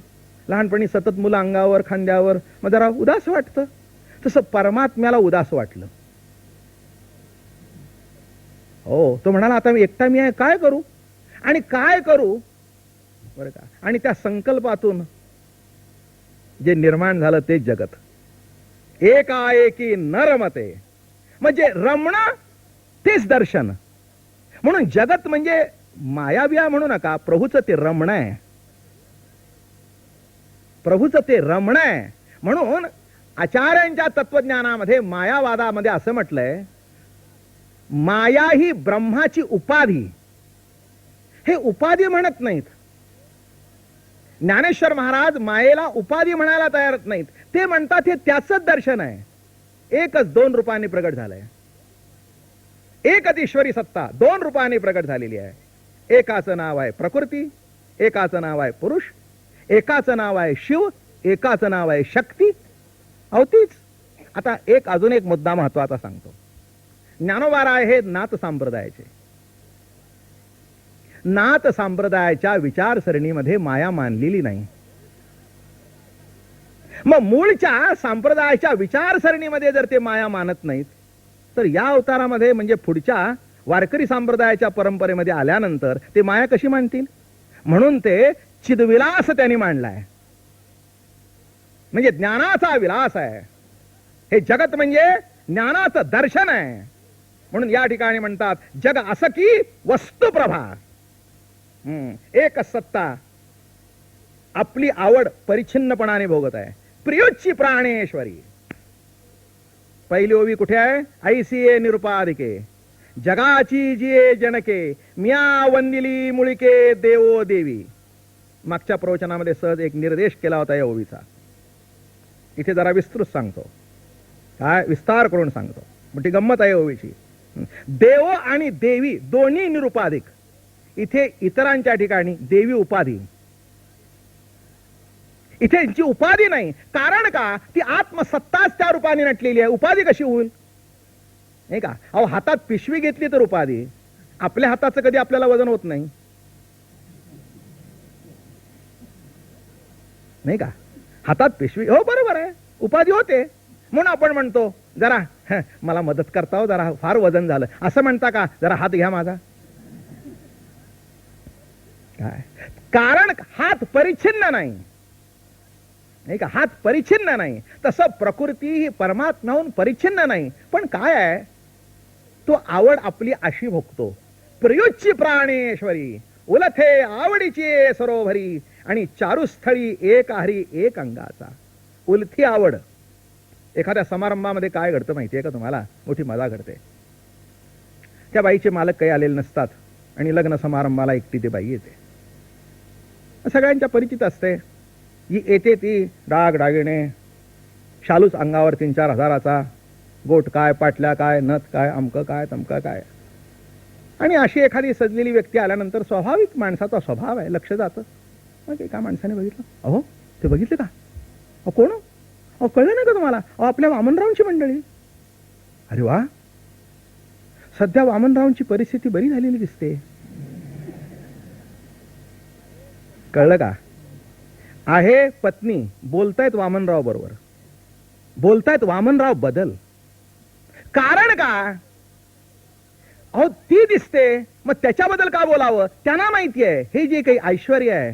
लहानपणी सतत मुलं अंगावर खांद्यावर, मग जरा उदास वाटतं. तसं परमात्म्याला उदास वाटलं. हो, तो म्हणाला आता मी एकटा मी आहे, काय करू आणि काय करू, बरं का. आणि त्या संकल्पातून जे निर्माण झालं ते जगत. एकाएकी नरमते म्हणजे रमणं तेच दर्शन. म्हणून जगत म्हणजे मायाविया म्हणू नका, प्रभूचं ते रमण आहे, प्रभूचं ते रमण आहे. म्हणून आचार्यांच्या तत्वज्ञानामध्ये मायावादामध्ये असं म्हटलंय, माया ही ब्रह्माची उपाधी. हे उपाधी म्हणत नाहीत. ज्ञानेश्वर महाराज मायेला उपाधी म्हणायला तयार नाहीत. ते म्हणतात हे त्याचंच दर्शन आहे, एकच 2 रूपांनी प्रगट झालंय. एकतीश्वरी सत्ता 2 रूपाने प्रकट झालेली आहे. एकाचं नाव आहे प्रकृती, एकाचं नाव आहे पुरुष, एकाचं नाव आहे शिव, एकाचं नाव आहे शक्ती. अहो तीच. आता अजून एक मुद्दा महत्वाचा सांगतो. ज्ञानोबा राय हे नाथ संप्रदायाचे. नाथ संप्रदायाच्या विचारसरणीमध्ये माया मानलेली नाही. मग मूळच्या संप्रदायाच्या विचारसरणीमध्ये जर ते माया मानत नाहीत, तर या अवतारामध्ये म्हणजे पुढच्या वारकरी संप्रदायाच्या परंपरेमध्ये आल्यानंतर ते माया कशी मानतील? म्हणून ते चिदविलास त्यांनी मांडलाय. म्हणजे ज्ञानाचा विलास आहे. हे जगत म्हणजे ज्ञानाचं दर्शन आहे. म्हणून या ठिकाणी म्हणतात जग असं की वस्तुप्रभा. एक सत्ता आपली आवड परिच्छिन्नपणाने भोगत आहे. प्रियोच्ची प्राणेश्वरी. पहिली ओवी कुठे आहे? ऐसिये निरुपाधिके जगाची जिये जनके मिया वंदिली मुळिके देवो देवी. मागच्या प्रवचनामध्ये सहज एक निर्देश केला होता या ओवीचा. इथे जरा विस्तृत सांगतो, काय विस्तार करून सांगतो. मोठी गंमत आहे ओवीची. देव आणि देवी दोन्ही निरुपाधिक. इथे इतरांच्या ठिकाणी देवी उपाधी, इथे यांची उपाधी नाही. कारण का? ती आत्मसत्ताच त्या रूपाने नटलेली आहे. उपाधी कशी होईल? नाही का? अहो हातात पिशवी घेतली तर उपाधी. आपल्या हाताचं कधी आपल्याला वजन होत नाही, नाही का? हातात पिशवी, हो बरोबर आहे, उपाधी होते. म्हणून आपण म्हणतो जरा मला मदत करता हो, जरा फार वजन झालं. असं म्हणता का जरा हात घ्या माझा? काय कारण? हात परिच्छिन्न नाही, नाही का? हात परिच्छिन्न नाही. तसं प्रकृती ही परमात्म्याहून परिच्छिन्न नाही. पण काय आहे, तो आवड आपली अशी भोगतो. प्रियोच्ची प्राणेश्वरी उलथे आवडीची सरोवरी आणि चारुस्थळी एक हरी एक अंगाचा. उलथी आवड. एखाद्या समारंभामध्ये काय घडतं माहितीये का तुम्हाला? मोठी मजा घडते. त्या बाईचे मालक काही आलेले नसतात आणि लग्न समारंभाला एकटी ती बाई येते. सगळ्यांच्या परिचित असते. येते ती डाग डागिणे, शालूच अंगावर 3-4 हजाराचा, गोट काय, पाटल्या काय, नथ काय, अमकं काय, तमकं काय. आणि अशी एखादी सजलेली व्यक्ती आल्यानंतर स्वाभाविक माणसाचा स्वभाव आहे, लक्ष जातं. मग एका माणसाने बघितलं, अहो ते बघितले का? अहो कोण? अहो कळलं नाही का तुम्हाला? अहो आपल्या वामनरावांची मंडळी. अरे वा, सध्या वामनरावांची परिस्थिती बरी झालेली दिसते. कळलं का? आहे पत्नी, बोलतायत वामनराव बरोबर, बोलतायत वामनराव बदल. कारण का? अहो ती दिसते, मग त्याच्याबद्दल का बोलावं? त्यांना माहिती आहे हे जे काही ऐश्वर्य आहे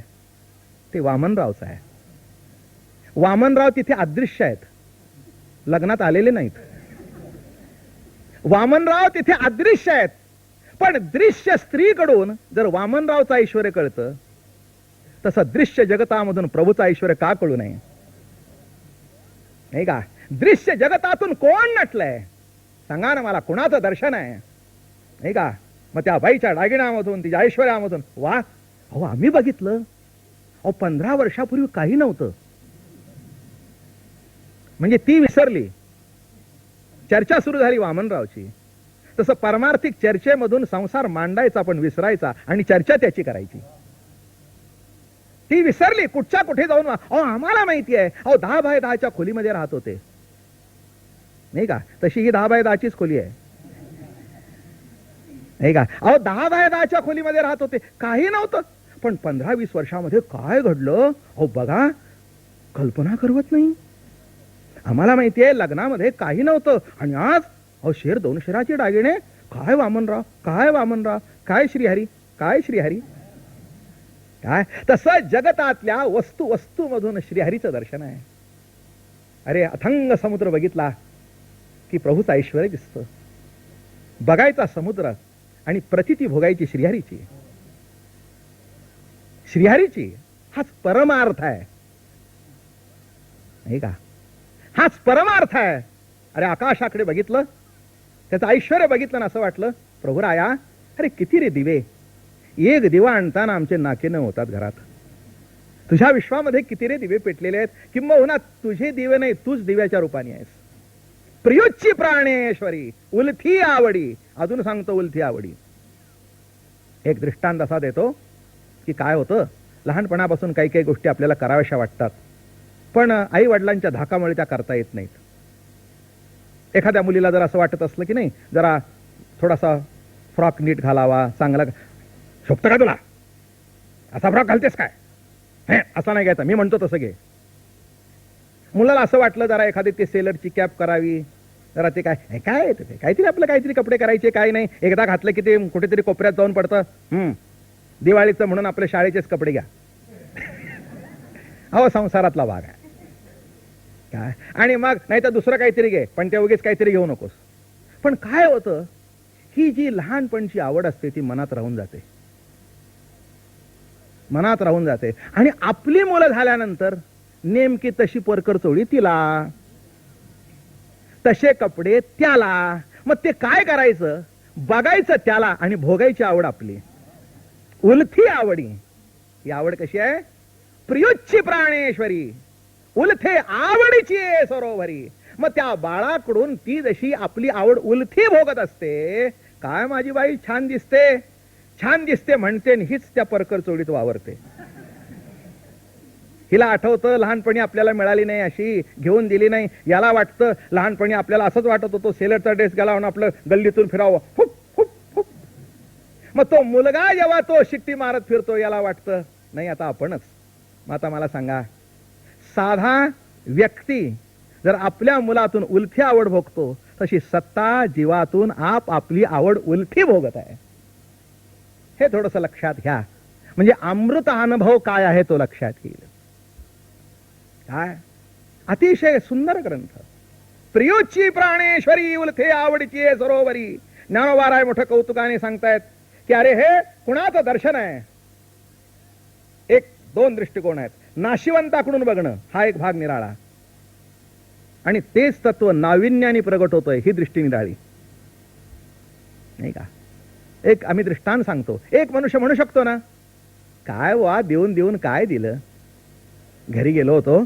ते वामनरावचं आहे. वामनराव तिथे अदृश्य आहेत, लग्नात आलेले नाहीत. वामनराव तिथे अदृश्य आहेत. पण दृश्य स्त्रीकडून जर वामनरावचं ऐश्वर्य कळतं, तसं दृश्य जगतामधून प्रभूचं ऐश्वर्य का कळू नये? नाही का? दृश्य जगतातून कोण नटलंय सांगा ना मला, कुणाचं दर्शन आहे? नाही का? मग त्या बाईच्या दागिन्यामधून, तिच्या ऐश्वर्यामधून वा, अहो आम्ही बघितलं. अहो 15 वर्षापूर्वी काही नव्हतं. म्हणजे ती विसरली, चर्चा सुरू झाली वामनरावची. तसं परमार्थिक चर्चेमधून संसार मांडायचा पण विसरायचा आणि चर्चा त्याची करायची. ती विसरली, कुठच्या कुठे जाऊन. अहो आम्हाला माहिती आहे, अहो 10 बाय 10च्या खोलीमध्ये राहत होते, नाही का? तशी ही 10 बाय 10चीच खोली आहे, नाही का? अहो 10 बाय 10च्या खोलीमध्ये राहत होते, काही नव्हतं. पण 15-20 वर्षामध्ये काय घडलं अहो बघा, कल्पना करवत नाही. आम्हाला माहिती आहे लग्नामध्ये काही नव्हतं आणि आज अहो 1.5-2 शेराचे दागिने. काय वामनराव, काय वामनराव, काय श्रीहरी, काय श्रीहरी. काय तसं जगतातल्या वस्तू वस्तूमधून श्रीहरीचं दर्शन आहे. अरे अथंग समुद्र बघितला की प्रभूचं ऐश्वर्य दिसतं. बघायचा समुद्र आणि प्रतिती भोगायची श्रीहरीची. श्रीहरीची हाच परमार्थ आहे, नाही का? हाच परमार्थ आहे. अरे आकाशाकडे बघितलं, त्याचं ऐश्वर्य बघितलं ना असं वाटलं प्रभू राया, अरे किती रे दिवे. एक दिवा आणताना आमचे नाके न होतात घरात. तुझ्या विश्वामध्ये किती रे दिवे पेटलेले आहेत. किंबहुना तुझे दिवे नाही, तूच दिव्याच्या रूपाने आहेस. प्रियोच्ची प्राणेश्वरी उलथी आवडी अजून सांगतो उलथी आवडी. एक दृष्टांत असा देतो की काय होतं, लहानपणापासून काही काही गोष्टी आपल्याला कराव्याशा वाटतात, पण आई वडिलांच्या धाकामुळे त्या करता येत नाहीत. एखाद्या मुलीला जर असं वाटत असलं की नाही जरा थोडासा फ्रॉक नीट घालावा, चांगला, शोभतं का तुला, असा फ्रॉक घालतेस काय, हे असा नाही घ्यायचा, मी म्हणतो तसं घे. मुलाला असं वाटलं जरा एखादी ते सेलरची कॅप करावी, जरा ते काय हे काय ते काहीतरी आपलं काहीतरी कपडे करायचे, काय नाही, एकदा घातलं की ते कुठेतरी कोपऱ्यात जाऊन पडतं. दिवाळीचं म्हणून आपल्या शाळेचेच कपडे घ्या. अहो संसारातला भाग आहे काय. आणि मग नाही तर दुसरं काहीतरी घे, पण ते उगीच काहीतरी घेऊ नकोस. पण काय होतं, ही जी लहानपणची आवड असते ती मनात राहून जाते, मनात राहून जाते. आणि आपली मुलं झाल्यानंतर नेमकी तशी परकर चोळी तिला, तसे कपडे त्याला. मग ते काय करायचं, बघायचं त्याला आणि भोगायची आवड आपली. उलथी आवडी. ही आवड कशी आहे, प्रियुच्ची प्राणेश्वरी उलथे आवडीची सरोवरी. मग त्या बाळाकडून ती जशी आपली आवड उलथी भोगत असते, काय माझी बाई छान दिसते, छान दिसते म्हणते, हीच त्या परकर चोळीत वावरते. हिला आठवतं लहानपणी आपल्याला मिळाली नाही, अशी घेऊन दिली नाही. याला वाटतं लहानपणी आपल्याला असंच वाटत होतं, सेलरचा ड्रेस घालावून आपलं गल्लीतून फिरावं, हुप हुप हुप. मग तो मुलगा जेव्हा तो शिट्टी मारत फिरतो, याला वाटतं नाही आता आपणच. मग आता मला सांगा, साधा व्यक्ती जर आपल्या मुलातून उलथी आवड भोगतो, तशी सत्ता जीवातून आपली आवड उलथी भोगत आहे. हे थोडंसं लक्षात घ्या, म्हणजे अमृत अनुभव काय आहे तो लक्षात येईल. काय अतिशय सुंदर ग्रंथ. प्रियोची प्राणेश्वरी उलथे आवडीची सरोवरी. ज्ञानोबाराय मोठं कौतुकाने सांगतायत की अरे हे कुणाचं दर्शन आहे. एक दोन दृष्टिकोन आहेत. नाशिवंताकडून बघणं हा एक भाग निराळा, आणि तेच तत्व नाविन्याने प्रगट होतोय ही दृष्टी निराळी, नाही का. एक आम्ही दृष्टांत सांगतो. एक मनुष्य म्हणू शकतो ना, काय वा देऊन देऊन काय दिलं. घरी गेलो होतो,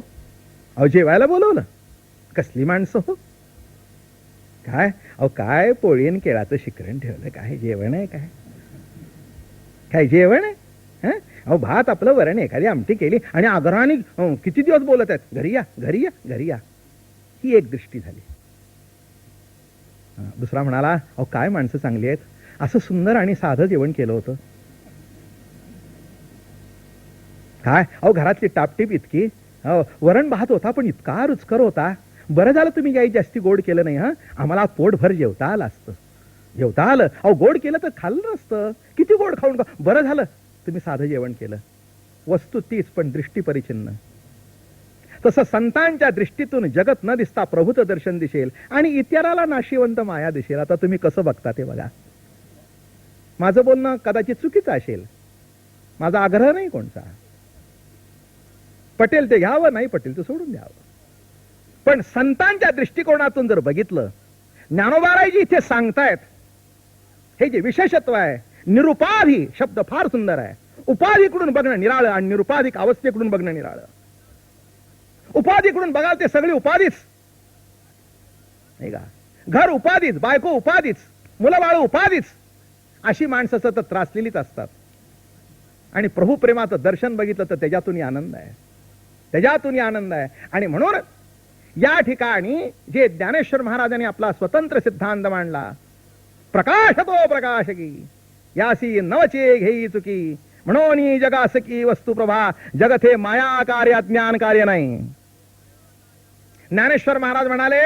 अहो जेवायला बोलवलं, कसली माणसं हो, काय अहो काय पोळीन केळाचं शिकरण ठेवलं, काय जेवण आहे, काय काय जेवण आहे. अहो भात आपलं वरण, एखादी आमटी केली, आणि आग्रहाने किती दिवस बोलत आहेत, घरी या घरी या घरी या. ही एक दृष्टी झाली. दुसरा म्हणाला, अहो काय माणसं चांगली आहेत, असं सुंदर आणि साधं जेवण केलं होतं. काय अहो घरातली टापटीप इतकी, वरण भात होता पण इतका रुचकर होता, बरं झालं तुम्ही काही जास्ती गोड केलं नाही. आम्हाला पोटभर जेवता आलं असतं, जेवता आलं. अहो गोड केलं तर खाल्लं नसतं, किती गोड खाऊन बरं झालं तुम्ही साधं जेवण केलं. वस्तू तीच पण दृष्टी परिचिन्न. तसं संतांच्या दृष्टीतून जगत न दिसता प्रभूचं दर्शन दिसेल आणि इतराला नाशिवंत माया दिसेल. आता तुम्ही कसं बघता ते बघा. माझं बोलणं कदाचित चुकीचं असेल, माझा आग्रह नाही कोणता. पटेल ते घ्यावं, नाही पटेल ते सोडून द्यावं. पण संतांच्या दृष्टिकोनातून जर बघितलं, ज्ञानोबारायजी इथे सांगतायत, हे जे विशेषत्व आहे, निरुपाधी शब्द फार सुंदर आहे. उपाधीकडून बघणं निराळं आणि निरुपाधिक अवस्थेकडून बघणं निराळं. उपाधीकडून बघाल ते सगळी उपाधीच, नाही का. घर उपाधीच, बायको उपाधीच, मुलं बाळ उपाधीच, अशी माणसं सतत त्रासलेलीच असतात. आणि प्रभू प्रेमाचं दर्शन बघितलं तर त्याच्यातूनही आनंद आहे, त्याच्यातूनही आनंद आहे. आणि म्हणून या ठिकाणी जे ज्ञानेश्वर महाराजांनी आपला स्वतंत्र सिद्धांत मांडला, प्रकाशतो प्रकाशकी यासी नवचे घेई चुकी, म्हणून जगासकी वस्तू प्रभा, जगत हे माया कार्य अज्ञान कार्य नाही. ज्ञानेश्वर महाराज म्हणाले,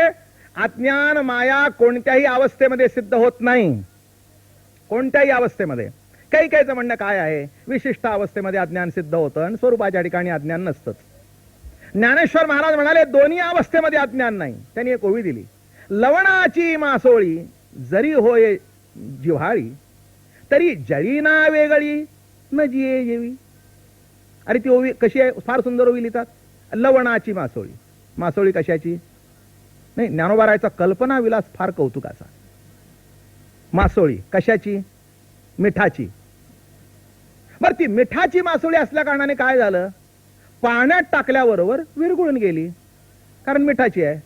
अज्ञान माया कोणत्याही अवस्थेमध्ये सिद्ध होत नाही, कोणत्याही अवस्थेमध्ये. काही काहीचं म्हणणं काय आहे, विशिष्ट अवस्थेमध्ये अज्ञान सिद्ध होतं आणि स्वरूपाच्या ठिकाणी अज्ञान नसतंच. ज्ञानेश्वर महाराज म्हणाले दोन्ही अवस्थेमध्ये अज्ञान नाही. त्यांनी एक ओवी दिली, लवणाची मासोळी जरी होय जिव्हाळी, तरी जळी ना वेगळी न जिये जेवी. अरे ती ओवी कशी आहे, फार सुंदर ओवी लिहितात. लवणाची मासोळी, मासोळी कशाची नाही, ज्ञानोबारायचा कल्पना विलास फार कौतुकाचा. मासोळी कशाची, मिठाची. बरं ती मिठाची मासोळी असल्या कारणाने काय झालं, पाण्यात टाकल्याबरोबर विरघळून गेली कारण मिठाची आहे,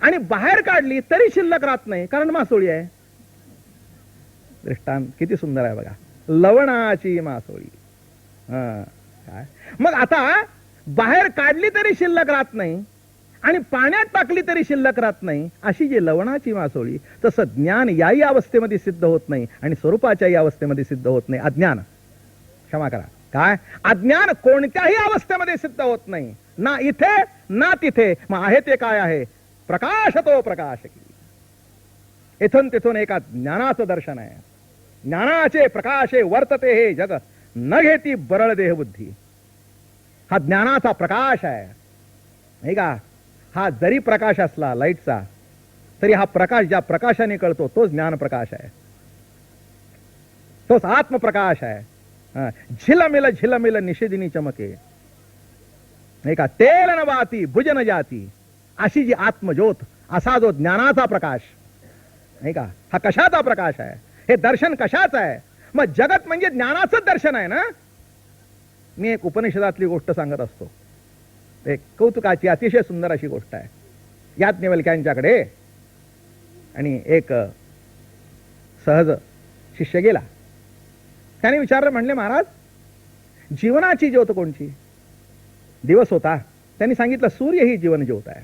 आणि बाहेर काढली तरी शिल्लक राहत नाही कारण मासोळी आहे. दृष्टांत किती सुंदर आहे बघा. लवणाची मासोळी. काय मग आता बाहेर काढली तरी शिल्लक राहत नाही आणि पाण्यात टाकली तरी शिल्लक राहत नाही, अशी जी लवणाची मासोळी, तसं ज्ञान याही अवस्थेमध्ये सिद्ध होत नाही आणि स्वरूपाच्याही अवस्थेमध्ये सिद्ध होत नाही. अज्ञान, क्षमा करा, काय अज्ञान कोणत्याही अवस्थेमध्ये सिद्ध होत नाही, ना इथे ना तिथे. मग आहे ते काय आहे? प्रकाश तो प्रकाश की. इथून तिथून एका ज्ञानाचं दर्शन आहे. ज्ञानाचे प्रकाशे वर्तते हे जग, न घेती बरळ देह बुद्धी. हा ज्ञानाचा प्रकाश आहे, नाही का? हा जरी प्रकाश असला लाईटचा, तरी हा प्रकाश ज्या प्रकाशाने कळतो तोच ज्ञान प्रकाश आहे, तोच आत्मप्रकाश आहे. झिलमिल निषेधिनी चमके, नाही का? तेल न वाती भुज न जाती, अशी जी आत्मज्योत, असा जो ज्ञानाचा प्रकाश, नाही का? हा कशाचा प्रकाश आहे? हे दर्शन कशाचं आहे? मग जगत म्हणजे ज्ञानाचं दर्शन आहे ना. मी एक उपनिषदातली गोष्ट सांगत असतो, एक कौतुकाची अतिशय सुंदर अशी गोष्ट आहे. याज्ञवल्क्यांच्याकडे आणि एक सहज शिष्य गेला. त्याने विचारलं, म्हणले महाराज, जीवनाची ज्योत कोणची? दिवस होता. त्यांनी सांगितलं, सूर्य ही जीवन ज्योत आहे.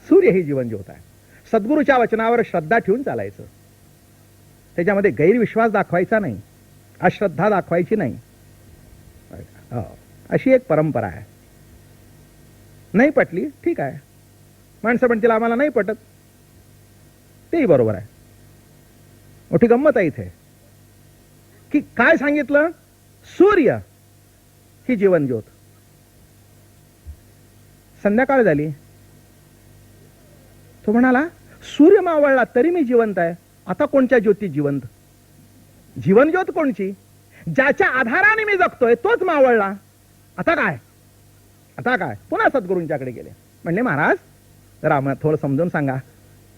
सूर्य ही जीवन ज्योत आहे. सद्गुरूच्या वचनावर श्रद्धा ठेवून चालायचं, त्याच्यामध्ये गैरविश्वास दाखवायचा नाही, अश्रद्धा दाखवायची नाही. अशी एक परंपरा आहे. नाही पटली, ठीक आहे. माणसं म्हणतील आम्हाला नाही पटत, तेही बरोबर आहे. मोठी गंमत आहे इथे की काय सांगितलं? सूर्य ही जीवन ज्योत. संध्याकाळ झाली, तो म्हणाला, सूर्य मावळला तरी मी जिवंत आहे. आता कोणत्या ज्योती जिवंत? जीवन ज्योत कोणची? ज्याच्या आधाराने मी जगतोय तोच मावळला. आता काय? आता काय? पुन्हा सद्गुरूंच्याकडे गेले. म्हणले, महाराज, जरा आम्हाला थोडं समजून सांगा,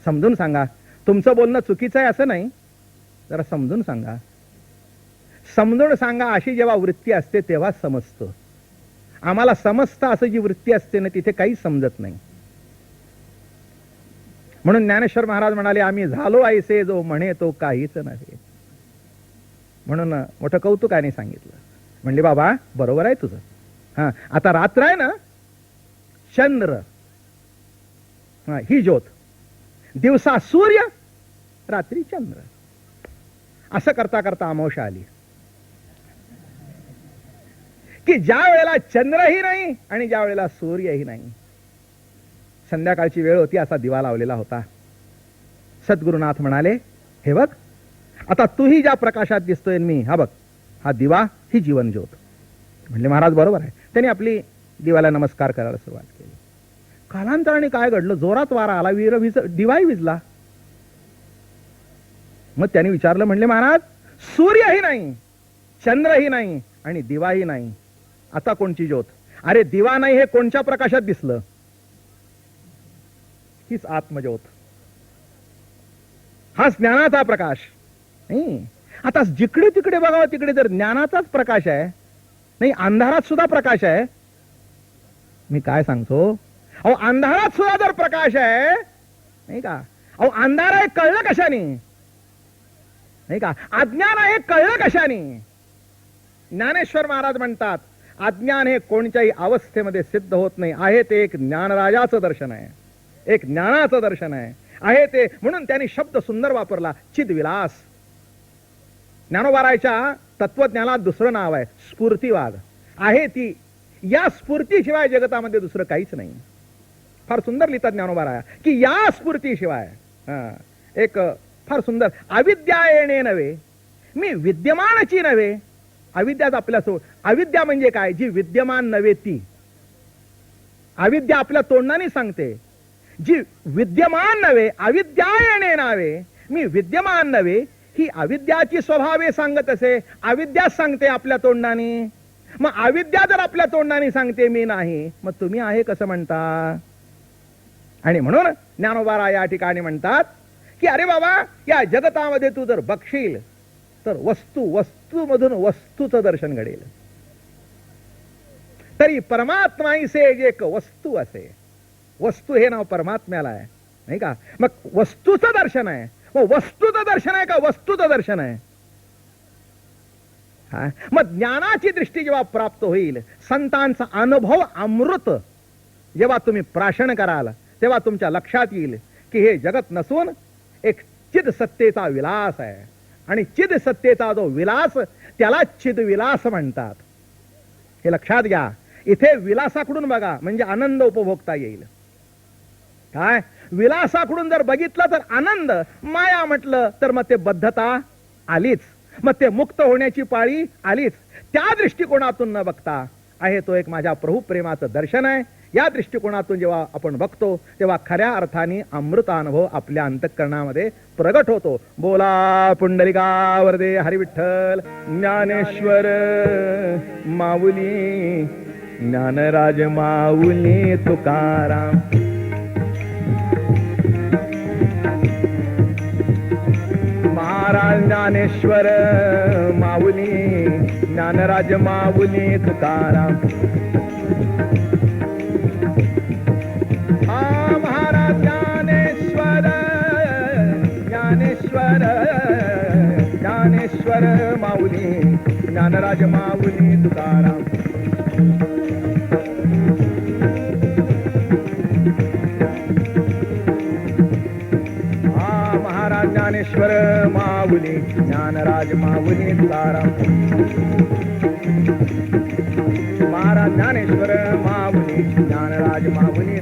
समजून सांगा. तुमचं बोलणं चुकीचं आहे असं नाही, जरा समजून सांगा. समजून सांगा अशी जेव्हा वृत्ती असते तेव्हा समजतं. आम्हाला समजतं असं जी वृत्ती असते ना, तिथे काहीच समजत नाही. म्हणून ज्ञानेश्वर महाराज म्हणाले, आम्ही झालो ऐसे जो म्हणे तो काहीच नाही. म्हणून मोठं कौतुकाने सांगितलं. म्हणले, बाबा बरोबर आहे तुझं. हा, आता रात्र आहे ना, चंद्र ही ज्योत, दिवसा सूर्य, रात्री चंद्र. असं करता करता अमावस्या आली की ज्या वेळेला चंद्रही नाही आणि ज्या वेळेला सूर्यही नाही, संध्याकाळची वेळ होती, असा दिवा लावलेला होता. सद्गुरुनाथ म्हणाले, हे बघ, आता तूही ज्या प्रकाशात दिसतोय मी, हा बघ, हा दिवा ही जीवन ज्योत. म्हणले, महाराज बरोबर आहे. त्यांनी आपली दिवाला नमस्कार करायला सुरुवात केली. कालांतराने काय घडलं? जोरात वारा आला, दिवाही विजला. मग त्यांनी विचारलं, म्हणले, महाराज, सूर्यही नाही, चंद्रही नाही आणि दिवाही नाही, आता कोणची ज्योत? अरे दिवा नाही, हे कोणत्या प्रकाशात दिसलं? हीच आत्मज्योत, हाच ज्ञानाचा प्रकाश. नाही, आता जिकडे तिकडे बघावं तिकडे जर ज्ञानाचाच प्रकाश आहे, नाही अंधारात सुद्धा प्रकाश आहे. मी काय सांगतो, अहो अंधारात सुद्धा जर प्रकाश आहे, नाही का? अहो अंधार आहे कळलं कशाने? नाही का? अज्ञान आहे कळलं कशाने? ज्ञानेश्वर महाराज म्हणतात, अज्ञान हे कोणत्याही अवस्थेमध्ये सिद्ध होत नाही. आहे ते एक ज्ञानराजाचं दर्शन आहे, एक ज्ञानाचं दर्शन आहे ते. म्हणून त्यांनी शब्द सुंदर वापरला, चिदविलास. ज्ञानोबारायच्या तत्वज्ञानात दुसरं नाव आहे स्फूर्तिवाद. आहे ती, या स्फूर्तीशिवाय जगतामध्ये दुसरं काहीच नाही. फार सुंदर लिहितात ज्ञानोबाराया की या स्फूर्तीशिवाय एक फार सुंदर, अविद्या येणे नव्हे, मी विद्यमानाची नव्हे. अविद्याच आपल्यासोबत. अविद्या म्हणजे काय? जी विद्यमान नव्हे ती. अविद्या आपल्या तोंडाने सांगते, जी विद्यमान नव्हे, अविद्या येणे नावे, मी विद्यमान नव्हे, ही अविद्याची स्वभावे सांगत असे. अविद्या सांगते आपल्या तोंडाने. मग अविद्या जर आपल्या तोंडाने सांगते मी नाही, मग तुम्ही आहे कसं म्हणता? आणि म्हणून ज्ञानोबा या ठिकाणी म्हणतात की अरे बाबा, या जगतामध्ये तू जर बघशील तर वस्तूमधून वस्तूचं दर्शन घडेल. तरी परमात्मा से एक वस्तू असे. वस्तू हे नाव परमात्म्याला आहे, नाही का? मग वस्तूचं दर्शन आहे. मग वस्तूचं दर्शन आहे का वस्तूचं दर्शन आहे? हा? मग ज्ञानाची दृष्टी जेव्हा प्राप्त होईल, संतांचा अनुभव अमृत जेव्हा तुम्ही प्राशन कराल, तेव्हा तुमच्या लक्षात येईल की हे जगत नसून एक चिद सत्तेचा विलास आहे. आणि चिद सत्तेचा जो विलास, त्याला चिद विलास म्हणतात. हे लक्षात घ्या. इथे विलासाकडून बघा म्हणजे आनंद उपभोगता येईल. काय विलासाकडून जर बघितलं तर आनंद, माया म्हटलं तर मग ते बद्धता आलीच, मग ते मुक्त होण्याची पाळी आलीच. त्या दृष्टिकोनातून न बघता आहे तो एक माझ्या प्रभू प्रेमाचं दर्शन आहे. या दृष्टिकोनातून जेव्हा आपण बघतो तेव्हा खऱ्या अर्थाने अमृतानुभव आपल्या अंतःकरणामध्ये प्रगट होतो. बोला पुंडलिका वरदे हरी विठ्ठल ज्ञानेश्वर माऊली, ज्ञानराज माऊली तुकाराम. महाराज ज्ञानेश्वर माऊली, ज्ञानराज माऊली तुकाराम. महाराज ज्ञानेश्वर, ज्ञानेश्वर, ज्ञानेश्वर माऊली, ज्ञानराज माऊली तुकाराम. महाराज ज्ञानेश्वर माऊली, ज्ञानराज माऊली तुकाराम. महाराज ज्ञानेश्वर माऊली, ज्ञानराज माऊली